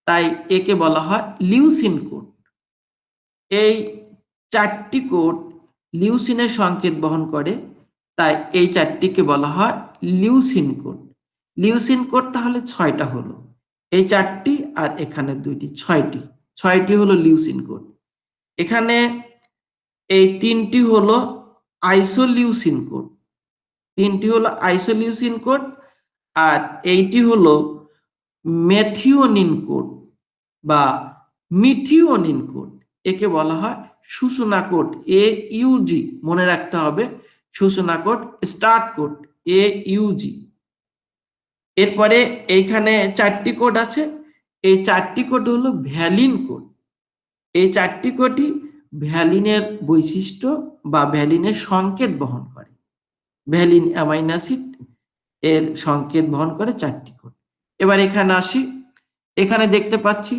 Speaker 1: তাই একে বলা হয় লিউসিন কোড। এই চারটি কোড লিউসিনের সংকেত বহন করে, তাই এই চারটিকে বলা হয় লিউসিন কোড। লিউসিন কোড তাহলে 6টা হলো, এই চারটি আর এখানে দুইটি, 6টি হলো লিউসিন কোড। এখানে এই 3টি হলো আইসোলিউসিন কোড, 3টি হলো আইসোলিউসিন কোড, আর এইটি হলো মেথিওনিন কোড বা মিথিওনিন কোড। একে বলা হয় সূচনা কোড, AUG, মনে রাখতে হবে, সূচনা কোড, স্টার্ট কোড AUG। এরপরে এইখানে 4টি কোড আছে, এই 4টি কোড হলো ভ্যালিন কোড। এই 4টি কোডই ভ্যালিনের বৈশিষ্ট্য বা ভ্যালিনের সংকেত বহন করে। ভ্যালিন অ্যামাইনো অ্যাসিড এর সংকেত বহন করে 4টি কোড। এবার এখানে আসি, এখানে দেখতে পাচ্ছি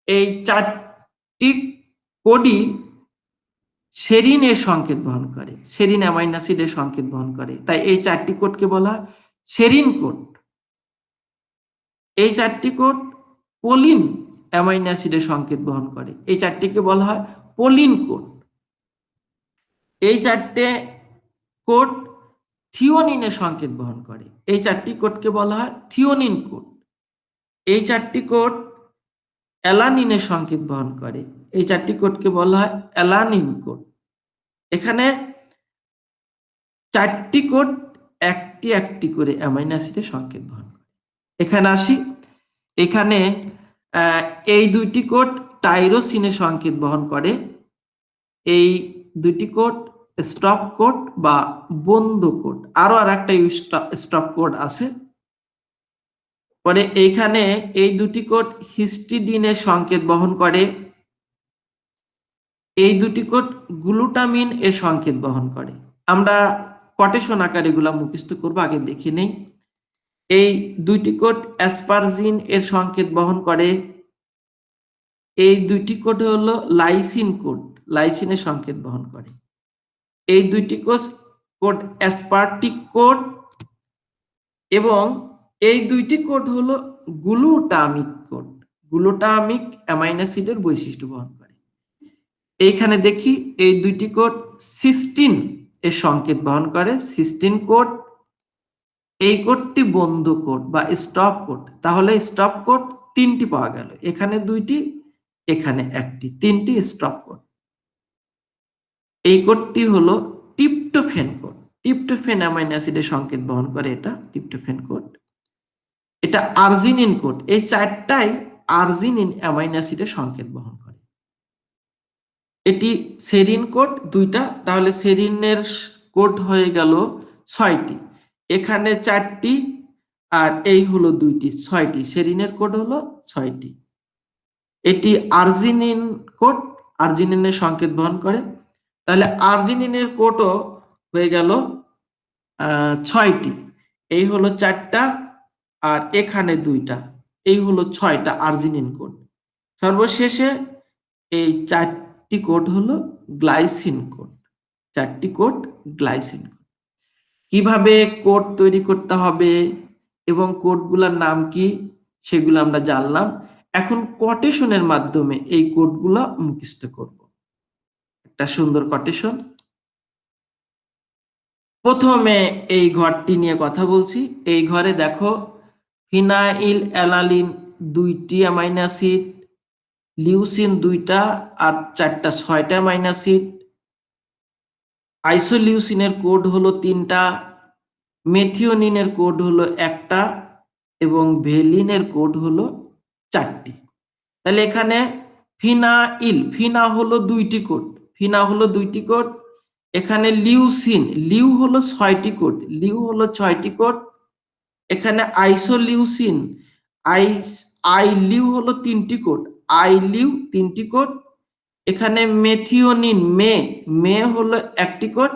Speaker 1: এই 4টি কোডই সেরিনের সংকেত বহন করে, সেরিন অ্যামাইনো অ্যাসিডের সংকেত বহন করে, তাই এই 4টি কোডকে বলা হয় সেরিন কোড। এই 4টি কোড পোলিন অ্যামাইনো অ্যাসিডের সংকেত বহন করে, এই 4টিকে বলা হয় পোলিন কোড। এই 4টে কোড থিওনিনের সংকেত বহন করে, এই 4টি কোডকে বলা হয় থিওনিন কোড। এই 4টি কোড অ্যালানিনের সংকেত বহন করে, এই 4টি কোডকে বলা হয় অ্যালানিন কোড। এখানে 4টি কোড একটি একটি করে অ্যামাইনো অ্যাসিডের সংকেত বহন করে। এখানে আসি, এখানে এই দুইটি কোড টাইরোসিনের সংকেত বহন করে, এই দুইটি কোড স্টপ কোড বা বন্ধ কোড। আরো আরেকটা স্টপ কোড আছে। পরে এইখানে এই দুটি কোড হিস্টিডিনের সংকেত বহন করে, এই দুটি কোড গ্লুটামিন এর সংকেত বহন করে। আমরা কোটেশন আকারে এগুলা মুখস্থ করবো, আগে দেখে নেই। এই দুইটি কোড অ্যাসপারজিন এর সংকেত বহন করে, এই দুইটি কোড হলো লাইসিন কোড, লাইসিনের সংকেত বহন করে। এই দুইটি কোড অ্যাসপার্টিক কোড এবং এই দুইটি কোড হলো গ্লুটামিক কোড। গ্লুটামিক অ্যামাইনো অ্যাসিডের বৈশিষ্ট্য বহন করে। এইখানে দেখি এই দুইটি কোড সিস্টিন এর সংকেত বহন করে। সিস্টিন কোড, এই কোডটি বন্ধ কোড বা স্টপ কোড। তাহলে স্টপ কোড তিনটি পাওয়া গেল, এখানে দুইটি, এখানে একটি, তিনটি স্টপ কোড। এই কোডটি হলো ট্রিপ্টোফ্যান কোড। ট্রিপ্টোফ্যান অ্যামাইনো অ্যাসিডের সংকেত বহন করে এটা, ট্রিপ্টোফ্যান কোড। এটা আর্জিনিন কোড, এই চারটাই আর্জিনিন অ্যামাইনো অ্যাসিডের সংকেত বহন করে। এটি সেরিন কোড দুইটা, তাহলে সেরিনের কোড হয়ে গেল 6টি, এখানে 4টি আর এই হলো 2টি, 6টি। সেরিনের কোড হলো 6টি। এটি আর্জিনিন কোড, আর্জিনিনের সংকেত বহন করে। তাহলে আর্জিনিনের কোডও হয়ে গেল 6টি, এই হলো 4টা আর এখানে 2টা, এই হলো 6টা আর্জিনিন কোড। সর্বশেষে এই 4টি কোড হলো গ্লাইসিন কোড। 4টি কোড গ্লাইসিন কোড। কিভাবে কোড তৈরি করতে হবে এবং কোডগুলোর নাম কি সেগুলো আমরা জানলাম। এখন কোটেশনের মাধ্যমে এই কোডগুলো মুখস্থ করব। একটা সুন্দর কোটেশন। প্রথমে এই ঘরটি নিয়ে কথা বলছি। এই ঘরে দেখো ফিনাইল অ্যালানিন 2টি অ্যামাইনো অ্যাসিড, লিউসিন 2টা আর 4টা, 6টা অ্যামাইনো অ্যাসিড। আইসোলিউসিনের কোড হলো 3টা, মেথিওনিনের কোড হলো 1টা এবং ভেলিনের কোড হলো 4টি। তাহলে এখানে ফিনাইল, ফিনা হলো 2টি কোড, ফিনা হলো 2টি কোড। এখানে লিউসিন, লিউ হলো 6টি কোড, লিউ হলো 6টি কোড। এখানে আইসোলিউসিন, আই লিউ হলো 3টি কোড, আই লিউ 3টি কোড। এখানে মেথিওনিন, মে হলো 1টি কোড।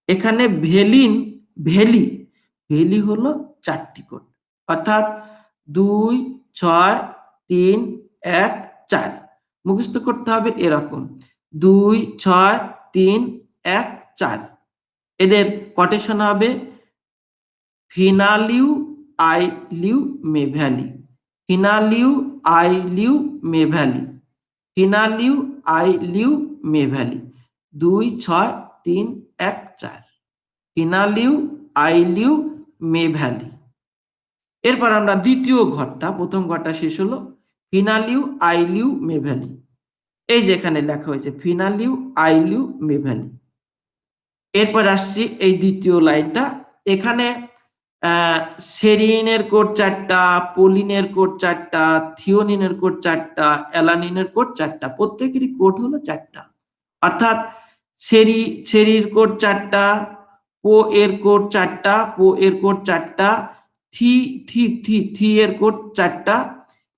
Speaker 1: এখানে ভেলিন, ভেলি হলো 4টি কোড। অর্থাৎ 2, 6, 3, 1, 4 মুখস্থ করতে হবে এরকম 2, 6, 3, 1, 4। এদের কোটেশন হবে ফিনালিউ আই লিউ মেভ্যালি, ফিনালিউ আই লিউ মেভ্যালি, ফিনালিউ আই লিউ মেভ্যালি। 2, 6, 3, 1, 4 ফিনালিউ আই লিউ মেভ্যালি। এরপর আমরা দ্বিতীয় ঘরটা, প্রথম ঘরটা শেষ হলো ফিনালিউ আইলিউ মেভ্যালি। এই যেখানে লেখা হয়েছে ফিনালিউ আইলিউ মেভ্যালি। এরপর আসছি এই দ্বিতীয় লাইনটা। এখানে সেরিনের কোড 4টা, পোলিনের কোড 4টা, থিওনিনের কোড 4টা, অ্যালানিনের কোড 4টা, প্রত্যেকেরই কোড হলো 4টা। অর্থাৎ সেরির কোড 4টা, পো এর কোড 4টা, পো এর কোড 4টা, থি এর কোড 4টা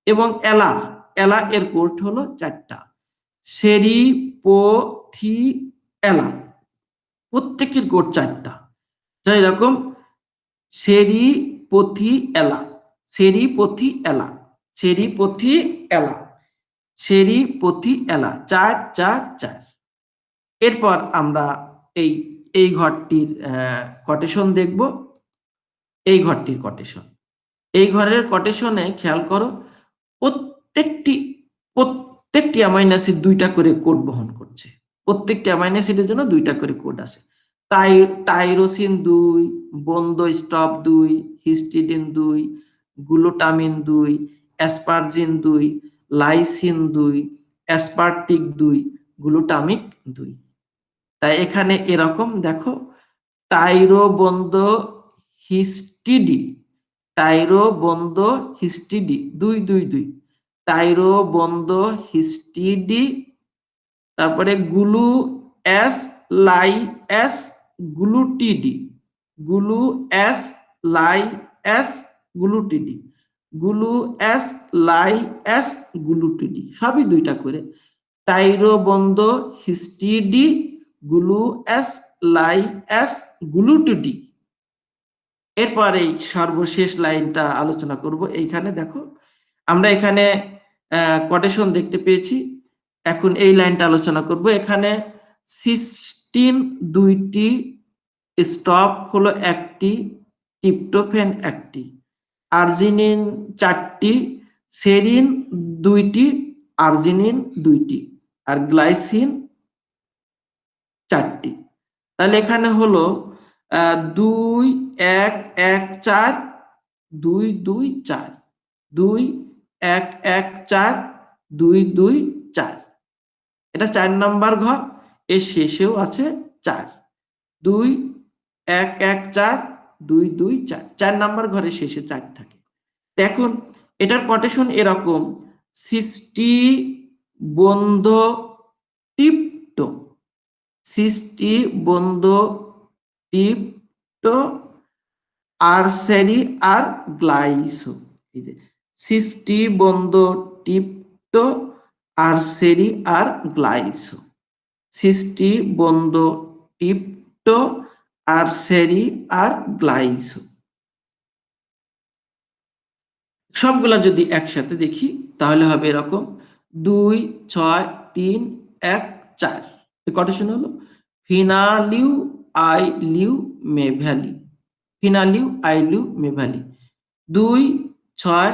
Speaker 1: এবং এলা এর কোড হলো 4টা। সেরি, পো, থি, এলা প্রত্যেকের কোড 4টা। এরকম সেরি, পথি, এলা, সেরি, পথি, এলা, সেরি, পথি, এলা, সেরি, পথি, এলা, 4, 4, 4। এরপর আমরা এই ঘরটির কোটেশন দেখব। এই ঘরটির কোটেশন, এই ঘরের কোটেশনে খেয়াল করো প্রত্যেকটি অ্যামাইনো অ্যাসিড 2টা করে কোড বহন করছে। প্রত্যেকটি অ্যামাইনো অ্যাসিডের জন্য 2টা করে কোড আছে। টাইরোসিন 2, বন্ধ stop 2, histidine 2, glutamine 2, অ্যাসপারজিন 2, lysine 2, aspartic 2, glutamic 2। তাই এখানে এরকম দেখো টাইরো বন্ধ হিস্টিডি, টাইরো বন্ধ হিস্টিডি 2, 2, 2, টাইরো বন্ধ হিস্টিডি। তারপরে গুলু এস লাই এস গ্লুটিডি, গুলু এস লাই এস গ্লুটিডি, গুলু এস লাই এস গ্লুটিডি, সবই 2টা করে। টাইরো বন্ধ হিস্টিডি, গুলু এস লাই এস গ্লুটিডি। এরপর এই সর্বশেষ লাইনটা আলোচনা করব। এইখানে দেখো আমরা এখানে কোটেশন দেখতে পেয়েছি। এখন এই লাইনটা আলোচনা করব। এখানে সিস্টিন 2টি, স্টপ হলো 1টি, ট্রিপ্টোফ্যান 1টি, আর্জিনিন 4টি, সেরিন 2টি, আর্জিনিন 2টি, আর গ্লাইসিন 4টি। তাহলে এখানে হলো 2 1 1 4 2 2 4, 2 1 1 4 2 2 4, এটা 4 নাম্বার ঘর। এর শেষেও আছে 4, 2 1 1 4 2 2 4, 4 নাম্বার ঘরের শেষে 4 থাকে। দেখুন এটার কোটেশন এরকম: সিস্টি বন্ধ টিপটো, সিস্টি বন্ধ টিপটো, আর্সেরি আর গ্লাইসো। এই যে সিস্টি বন্ধ টিপটো, আর্সেরি আর গ্লাইসো, সিস্টি বন্ধ টিপটো, আর্সেরি আর গ্লাইসো। সবগুলা যদি একসাথে দেখি তাহলে হবে এরকম: 2 6 3 1 4। কোটেশন হলো ফিনালিউ আইলিউ মেভ্যালি, ফিনালিউ আইলিউ মেভ্যালি, 2 6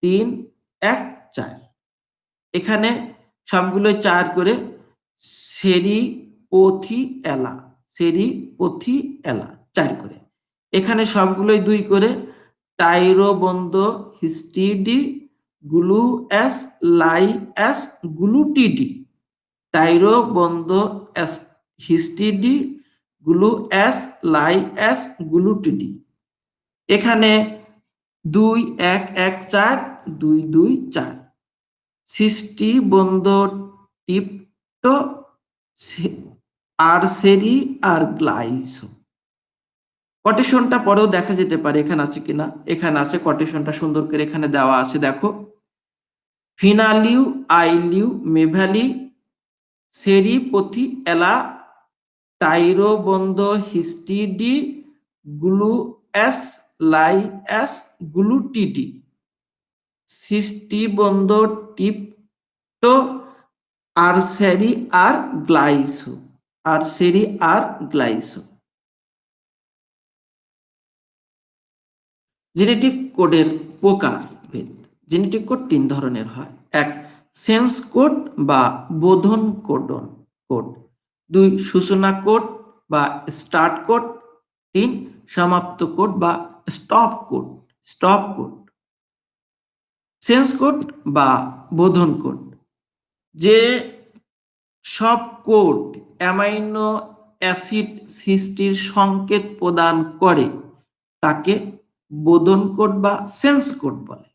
Speaker 1: 3 1 4। এখানে সবগুলোই 4 করে, সেরি পথি এলা, সেরি পথি এলা 4 করে। এখানে সবগুলোই 2 করে, টাইরো বন্ধ হিস্টিডি, গ্লু এস লাই এস গ্লুটিডি, টাইরো বন্ধ এস হিস্টিডি, গ্লু এস লাই এস গ্লুটিডি। এখানে 2 1 1 4 2 2 4, সিস্টি বন্ধ টিপটো, আর্সেরি আর গ্লাইসো। কোটেশনটা পরেও দেখা যেতে পারে এখানে আছে কিনা। এখানে আছে, কোটেশনটা সুন্দর করে এখানে দেওয়া আছে, দেখো: ফিনালিউ আইলিউ মেভ্যালি, সেরি পথি এলা, টাইরো বন্ধ হিস্টিডি, গ্লু এস লাই এস গ্লুটিডি, সিস্টি বন্ধ টিপটো, আর্সেরি আর গ্লাইসো, আর্সেরি আর গ্লাইসো। জেনেটিক কোডের প্রকারভেদ। জেনেটিক কোড 3 ধরনের হয়: 1 সেন্স কোড বা বোধন কোডন কোড, 2 সূচনা কোড বা স্টার্ট কোড, 3 সমাপ্ত কোড বা stop code, stop code. Sense code বা বোধন কোড, যে সব কোড অ্যামাইনো অ্যাসিড সৃষ্টির সংকেত প্রদান করে তাকে বোধন কোড বা সেন্স কোড বলে।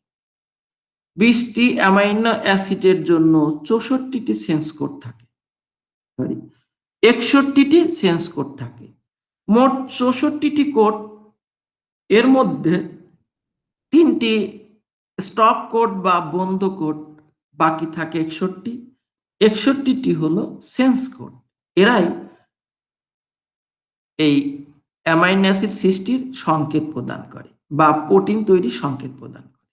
Speaker 1: 20টি অ্যামাইনো অ্যাসিডের জন্য 64টি সেন্স কোড থাকে, সরি 61টি সেন্স কোড থাকে। মোট 64টি কোড, এর মধ্যে 3টি স্টপ কোড বা বন্ধ কোড, বাকি থাকে 61টি। 61টি হলো সেন্স কোড। এরাই এই অ্যামাইনো অ্যাসিড সৃষ্টির সংকেত প্রদান করে বা প্রোটিন তৈরির সংকেত প্রদান করে।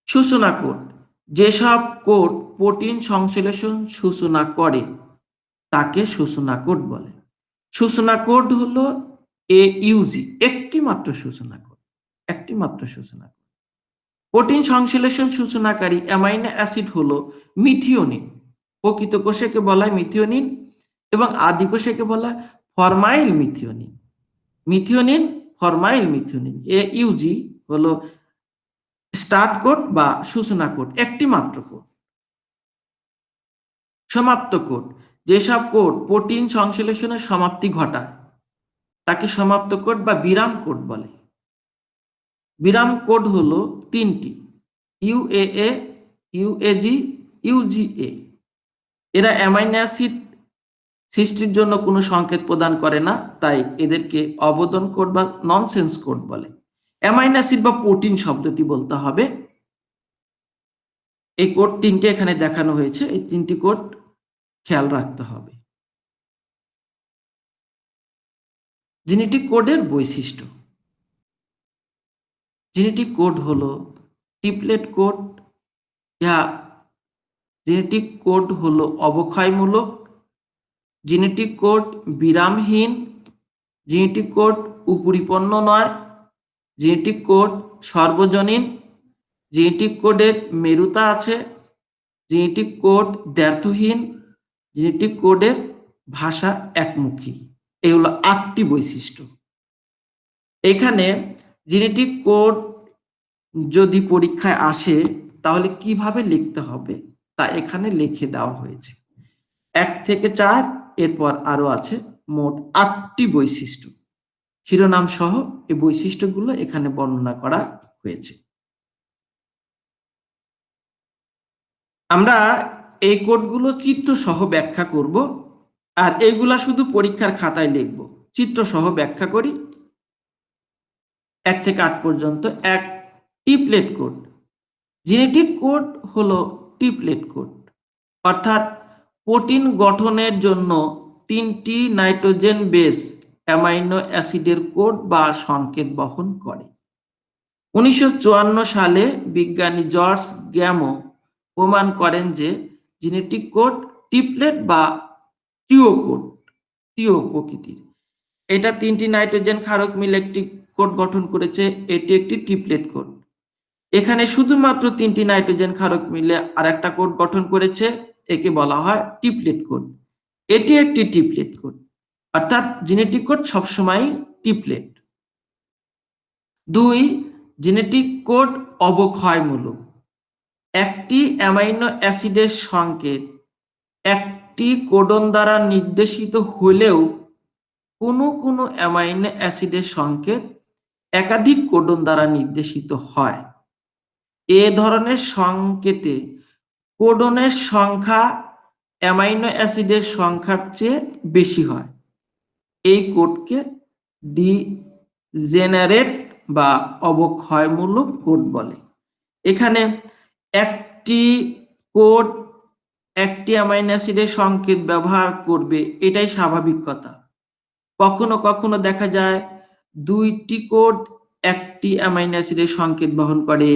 Speaker 1: সূচনা কোড, যেসব কোড প্রোটিন সংশ্লেষণ সূচনা করে তাকে সূচনা কোড বলে। সূচনা কোড হলো AUG, একটি মাত্র সূচনা কোড, একটি মাত্র সূচনা কোড। প্রোটিন সংশ্লেষণ সূচনাকারী অ্যামাইনো অ্যাসিড হলো মিথিওনিন, প্রকৃত কোষকে বলা হয় মিথিওনিন এবং আদি কোষকে বলা হয় formyl methionine. Methionine, formyl methionine. AUG হলো স্টার্ট কোড বা সূচনা কোড, একটি মাত্র কোড। সমাপ্ত কোড, যেসব কোড প্রোটিন সংশ্লেষণের সমাপ্তি ঘটায় তাকে সমাপ্ত কোড বা বিরাম কোড বলে। বিরাম কোড হলো 3টি: UAA, UAG, UGA। এরা অ্যামাইনো অ্যাসিড সৃষ্টির জন্য কোনো সংকেত প্রদান করে না, তাই এদেরকে অবোধন কোড বা ননসেন্স কোড বলে। অ্যামাইনো অ্যাসিড বা প্রোটিন শব্দটি বলতে হবে। এই কোড 3টে এখানে দেখানো হয়েছে, এই 3টি কোড খেয়াল রাখতে হবে। জেনেটিক কোডের বৈশিষ্ট্য। জেনেটিক কোড হলো ট্রিপলেট কোড, ইহা জেনেটিক কোড হলো অবক্ষয়মূলক, জেনেটিক কোড বিরামহীন, জেনেটিক কোড উপরিপন্ন নয়, জেনেটিক কোড সর্বজনীন, জেনেটিক কোডের মেরুতা আছে, জেনেটিক কোড দ্ব্যর্থহীন, জেনেটিক কোডের ভাষা একমুখী। এই হলো 8টি বৈশিষ্ট্য। এখানে জেনেটিক কোড যদি পরীক্ষায় আসে তাহলে কিভাবে লিখতে হবে তা এখানে লিখে দেওয়া হয়েছে। 1 থেকে 4, এরপর আরো আছে মোট 8টি বৈশিষ্ট্য। শিরোনাম সহ এই বৈশিষ্ট্যগুলো এখানে বর্ণনা করা হয়েছে। আমরা এই কোডগুলো চিত্র সহ ব্যাখ্যা করব, আর এইগুলা শুধু পরীক্ষার খাতায় লিখব। চিত্র সহ ব্যাখ্যা করি। 1 থেকে 8 পর্যন্ত। 1, টিপলেট কোড। জেনেটিক কোড হলো টিপলেট কোড, অর্থাৎ প্রোটিন গঠনের জন্য 3টি নাইট্রোজেন বেস অ্যামাইনো অ্যাসিডের কোড বা সংকেত বহন করে। 1954 সালে বিজ্ঞানী জর্জ গ্যামো প্রমাণ করেন যে জেনেটিক কোড টিপলেট বা টিও কোড, টিও প্রকৃতির। এটা 3টি নাইট্রোজেন ক্ষারক মিলে একটি কোড গঠন করেছে, এটি একটি টিপলেট কোড। এখানে শুধুমাত্র 3টি নাইট্রোজেন ক্ষারক মিলে আরেকটা কোড গঠন করেছে, একে বলা হয় টিপলেট কোড। এটি একটি টিপলেট কোড, অর্থাৎ জেনেটিক কোড সবসময় টিপলেট। 2, জেনেটিক কোড অবক্ষয়মূলক। একটি অ্যামাইনো অ্যাসিডের সংকেত একটি কোডন দ্বারা নির্দেশিত হলেও কোনো কোনো অ্যামাইনো অ্যাসিডের সংকেত একাধিক কোডন দ্বারা নির্দেশিত হয়। এ ধরনের সংকেতে কোডনের সংখ্যা অ্যামাইনো অ্যাসিডের সংখ্যার চেয়ে বেশি হয়। এই কোডকে ডিজেনারেট বা অবক্ষয়মূলক কোড বলে। এখানে একটি কোড একটি অ্যামাইনো অ্যাসিডের সংকেত ব্যবহার করবে, এটাই স্বাভাবিক কথা। কখনো কখনো দেখা যায় 2টি কোড একটি অ্যামাইনো অ্যাসিডের সংকেত বহন করে,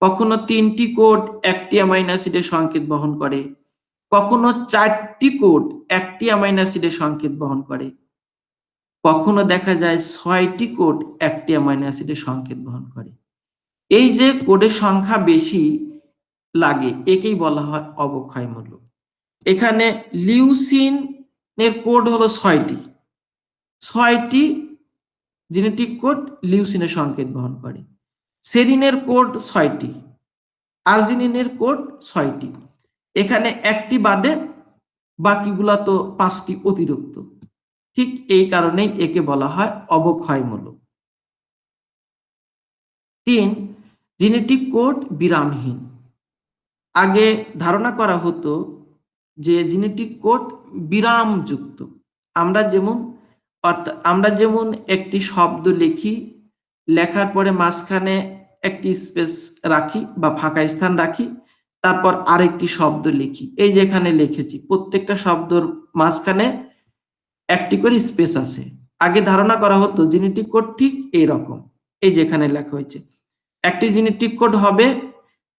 Speaker 1: কখনো 3টি কোড একটি অ্যামাইনো অ্যাসিডের সংকেত বহন করে, কখনো 4টি কোড একটি অ্যামাইনো অ্যাসিডের সংকেত বহন করে, কখনো দেখা যায় 6টি কোড একটি অ্যামাইনো অ্যাসিডের সংকেত বহন করে। এই যে কোডের সংখ্যা বেশি লাগে একেই বলা হয় অবক্ষয়মূলক। এখানে লিউসিন এর কোড হলো 6টি জেনেটিক কোড লিউসিনের সংকেত বহন করে। সেরিনের কোড 6টি, আর্জিনিনের কোড 6টি। এখানে একটি বাদে বাকিগুলা তো 5টি অতিরিক্ত। ঠিক এই কারণেই একে বলা হয় অবক্ষয়মূলক। 3, জেনেটিক কোড বিরামহীন। আগে ধারণা করা হতো যে জেনেটিক কোড বিরামযুক্ত। আমরা যেমন একটি শব্দ লিখি, লেখার পরে মাঝখানে একটি স্পেস রাখি বা ফাঁকা স্থান রাখি, তারপর আরেকটি শব্দ লিখি। এই যেখানে লিখেছি, প্রত্যেকটা শব্দর মাঝখানে একটি করে স্পেস আছে। আগে ধারণা করা হতো জেনেটিক কোড ঠিক এই রকম। এই যেখানে লেখা হয়েছে, একটি জেনেটিক কোড হবে,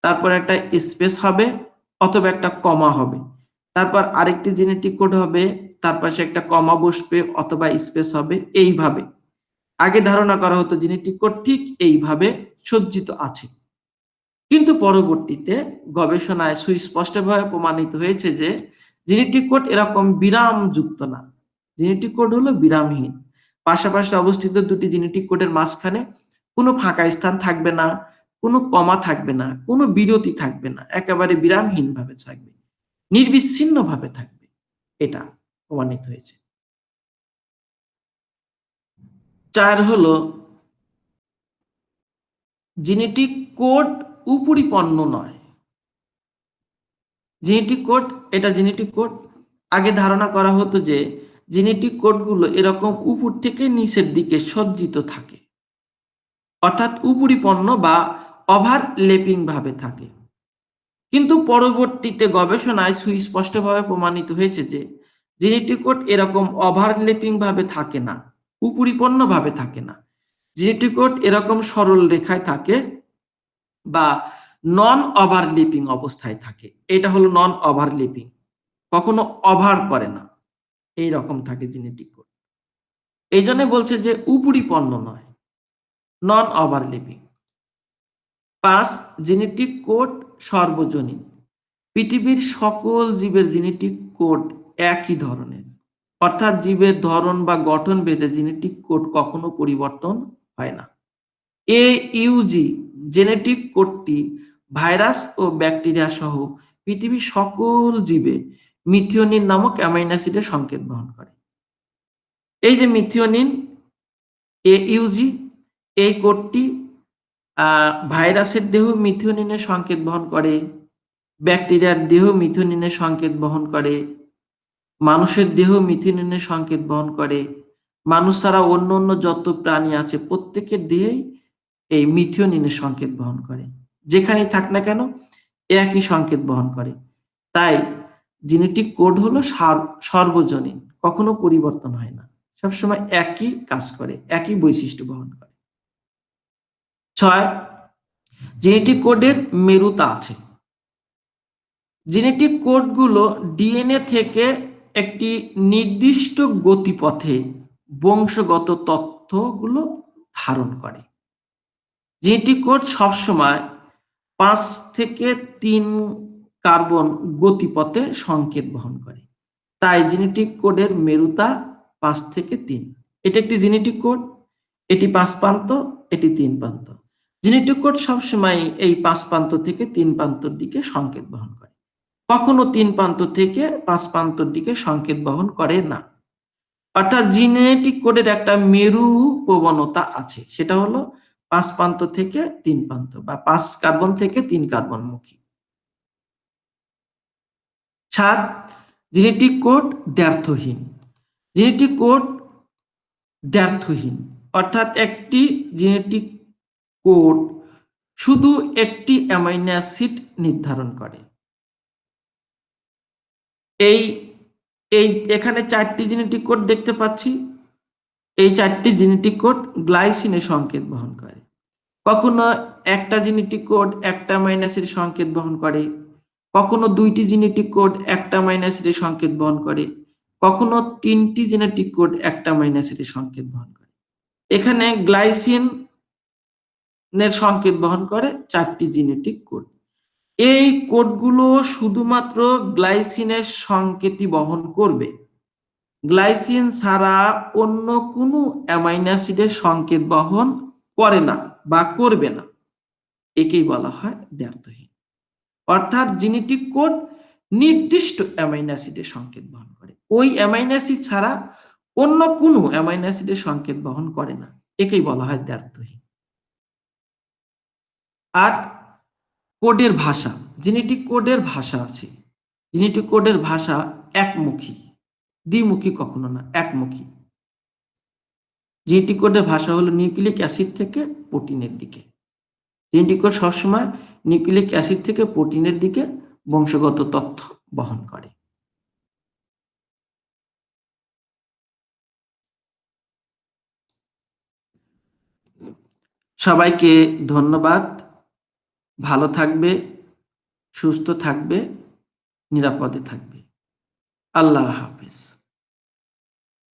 Speaker 1: তারপর একটা স্পেস হবে অথবা একটা কমা হবে, তারপর আরেকটি জেনেটিক কোড হবে, তার পাশে একটা কমা বসবে অথবা স্পেস হবে। এইভাবে আগে ধারণা করা হতো জেনেটিক কোড ঠিক এইভাবে সজ্জিত আছে। কিন্তু পরবর্তীতে গবেষণায় সুস্পষ্টভাবে প্রমাণিত হয়েছে যে জেনেটিক কোড এরকম বিরামযুক্ত না। জেনেটিক কোড হলো বিরামহীন। পাশাপাশি অবস্থিত 2টি জেনেটিক কোডের মাঝখানে কোনো ফাঁকা স্থান থাকবে না, কোনো কমা থাকবে না, কোনো বিরতি থাকবে না, একেবারে বিরামহীন ভাবে থাকবে, নির্বিচ্ছিন্ন ভাবে থাকবে। এটা প্রমাণিত হয়েছে। 4 হলো জেনেটিক কোড উপরিপন্ন নয়। জেনেটিক কোড, এটা জেনেটিক কোড। আগে ধারণা করা হতো যে জেনেটিক কোডগুলো এরকম উপর থেকে নিচের দিকে সজ্জিত থাকে, অর্থাৎ উপরিপন্ন বা ওভারল্যাপিং ভাবে থাকে। কিন্তু পরবর্তীতে গবেষণায় সুস্পষ্টভাবে প্রমাণিত হয়েছে যে জেনেটিক কোড এরকম ওভারল্যাপিং ভাবে থাকে না, উপরিপন্ন ভাবে থাকে না। জেনেটিক কোড এরকম সরল রেখায় থাকে বা নন ওভারল্যাপিং অবস্থায় থাকে। এটা হলো নন ওভারল্যাপিং, কখনো ওভার করে না, এই রকম থাকে জেনেটিক কোড। এই জন্য বলছে যে উপরিপন্ন নয়, নন ওভারল্যাপিং। 5, জেনেটিক কোড সর্বজনীন। পৃথিবীর সকল জীবের জেনেটিক কোড একই ধরনের, অর্থাৎ জীবের ধরন বা গঠন ভেদে জেনেটিক কোড কখনো পরিবর্তন হয় না। AUG জেনেটিক কোডটি ভাইরাস ও ব্যাকটেরিয়া সহ পৃথিবীর সকল জীবে মিথিওনিন নামক অ্যামাইনো অ্যাসিডের সংকেত বহন করে। এই যে মিথিওনিন AUG, এই কোডটি ভাইরাসের দেহ মিথিওনিনের সংকেত বহন করে, ব্যাকটেরিয়ার দেহ মিথিওনিনের সংকেত বহন করে, মানুষের দেহ মিথিওনিনের সংকেত বহন করে। মানুষ ছাড়া অন্য অন্য যত প্রাণী আছে প্রত্যেকের দেহেই এই মিথিওনিনের সংকেত বহন করে, যেখানেই থাক না কেন একই সংকেত বহন করে। তাই জেনেটিক কোড হলো সর্বজনীন, কখনো পরিবর্তন হয় না, সবসময় একই কাজ করে, একই বৈশিষ্ট্য বহন করে। 6, জেনেটিক কোডের মেরুতা আছে। জেনেটিক কোডগুলো ডিএনএ থেকে একটি নির্দিষ্ট গতিপথে বংশগত তথ্যগুলো ধারণ করে। জেনেটিক কোড সবসময় 5 থেকে 3 কার্বন গতিপথে সংকেত বহন করে। তাই জেনেটিক কোডের মেরুতা 5 থেকে 3। এটা একটি জেনেটিক কোড, এটি 5 প্রান্ত, এটি 3 প্রান্ত। জেনেটিক কোড সবসময় এই 5 প্রান্ত থেকে 3 প্রান্তর দিকে সংকেত বহন করে, কখনো 3 প্রান্ত থেকে 5 প্রান্তর দিকে সংকেত বহন করে না। অর্থাৎ জেনেটিক কোডের একটা মেরু প্রবণতা আছে, সেটা হলো 5 প্রান্ত থেকে 3 প্রান্ত বা 5 কার্বন থেকে 3 কার্বন মুখী। 7, জেনেটিক কোড দ্ব্যর্থহীন। জেনেটিক কোড দ্ব্যর্থহীন অর্থাৎ একটি জেনেটিক কোড শুধু একটি অ্যামাইনো অ্যাসিড নির্ধারণ করে। এই এই এখানে 4টি জেনেটিক কোড দেখতে পাচ্ছি। এই 4টি জেনেটিক কোড গ্লাইসিনের সংকেত বহন করে। কখনো একটা জেনেটিক কোড একটা অ্যামাইনো অ্যাসিডের সংকেত বহন করে, কখনো 2টি জেনেটিক কোড একটা অ্যামাইনো অ্যাসিডের সংকেত বহন করে, কখনো 3টি জেনেটিক কোড একটা অ্যামাইনো অ্যাসিডের সংকেত বহন করে। এখানে গ্লাইসিনের সংকেত বহন করে 4টি জেনেটিক কোড। এই কোডগুলো শুধুমাত্র গ্লাইসিনের সংকেতই বহন করবে, গ্লাইসিন ছাড়া অন্য কোনো অ্যামাইনো অ্যাসিডের সংকেত বহন করে না বা করবে না। একেই বলা হয় দ্ব্যর্থহীন। অর্থাৎ জেনেটিক কোড নির্দিষ্ট অ্যামাইনো অ্যাসিডের সংকেত বহন করে, ওই অ্যামাইনো অ্যাসিড ছাড়া অন্য কোনো অ্যামাইনো অ্যাসিডের সংকেত বহন করে না, একেই বলা হয় দ্ব্যর্থহীন। 8, কোডের ভাষা। জেনেটিক কোডের ভাষা আছে। জেনেটিক কোডের ভাষা একমুখী, দ্বিমুখী কখনো না, একমুখী। জেনেটিক কোডের ভাষা হলো নিউক্লিক অ্যাসিড থেকে প্রোটিনের দিকে। জেনেটিক কোড সবসময় নিউক্লিক অ্যাসিড থেকে প্রোটিনের দিকে বংশগত তথ্য বহন করে। সবাইকে ধন্যবাদ। ভালো থাকবে, সুস্থ থাকবে, নিরাপদে থাকবে। আল্লাহ হাফেজ।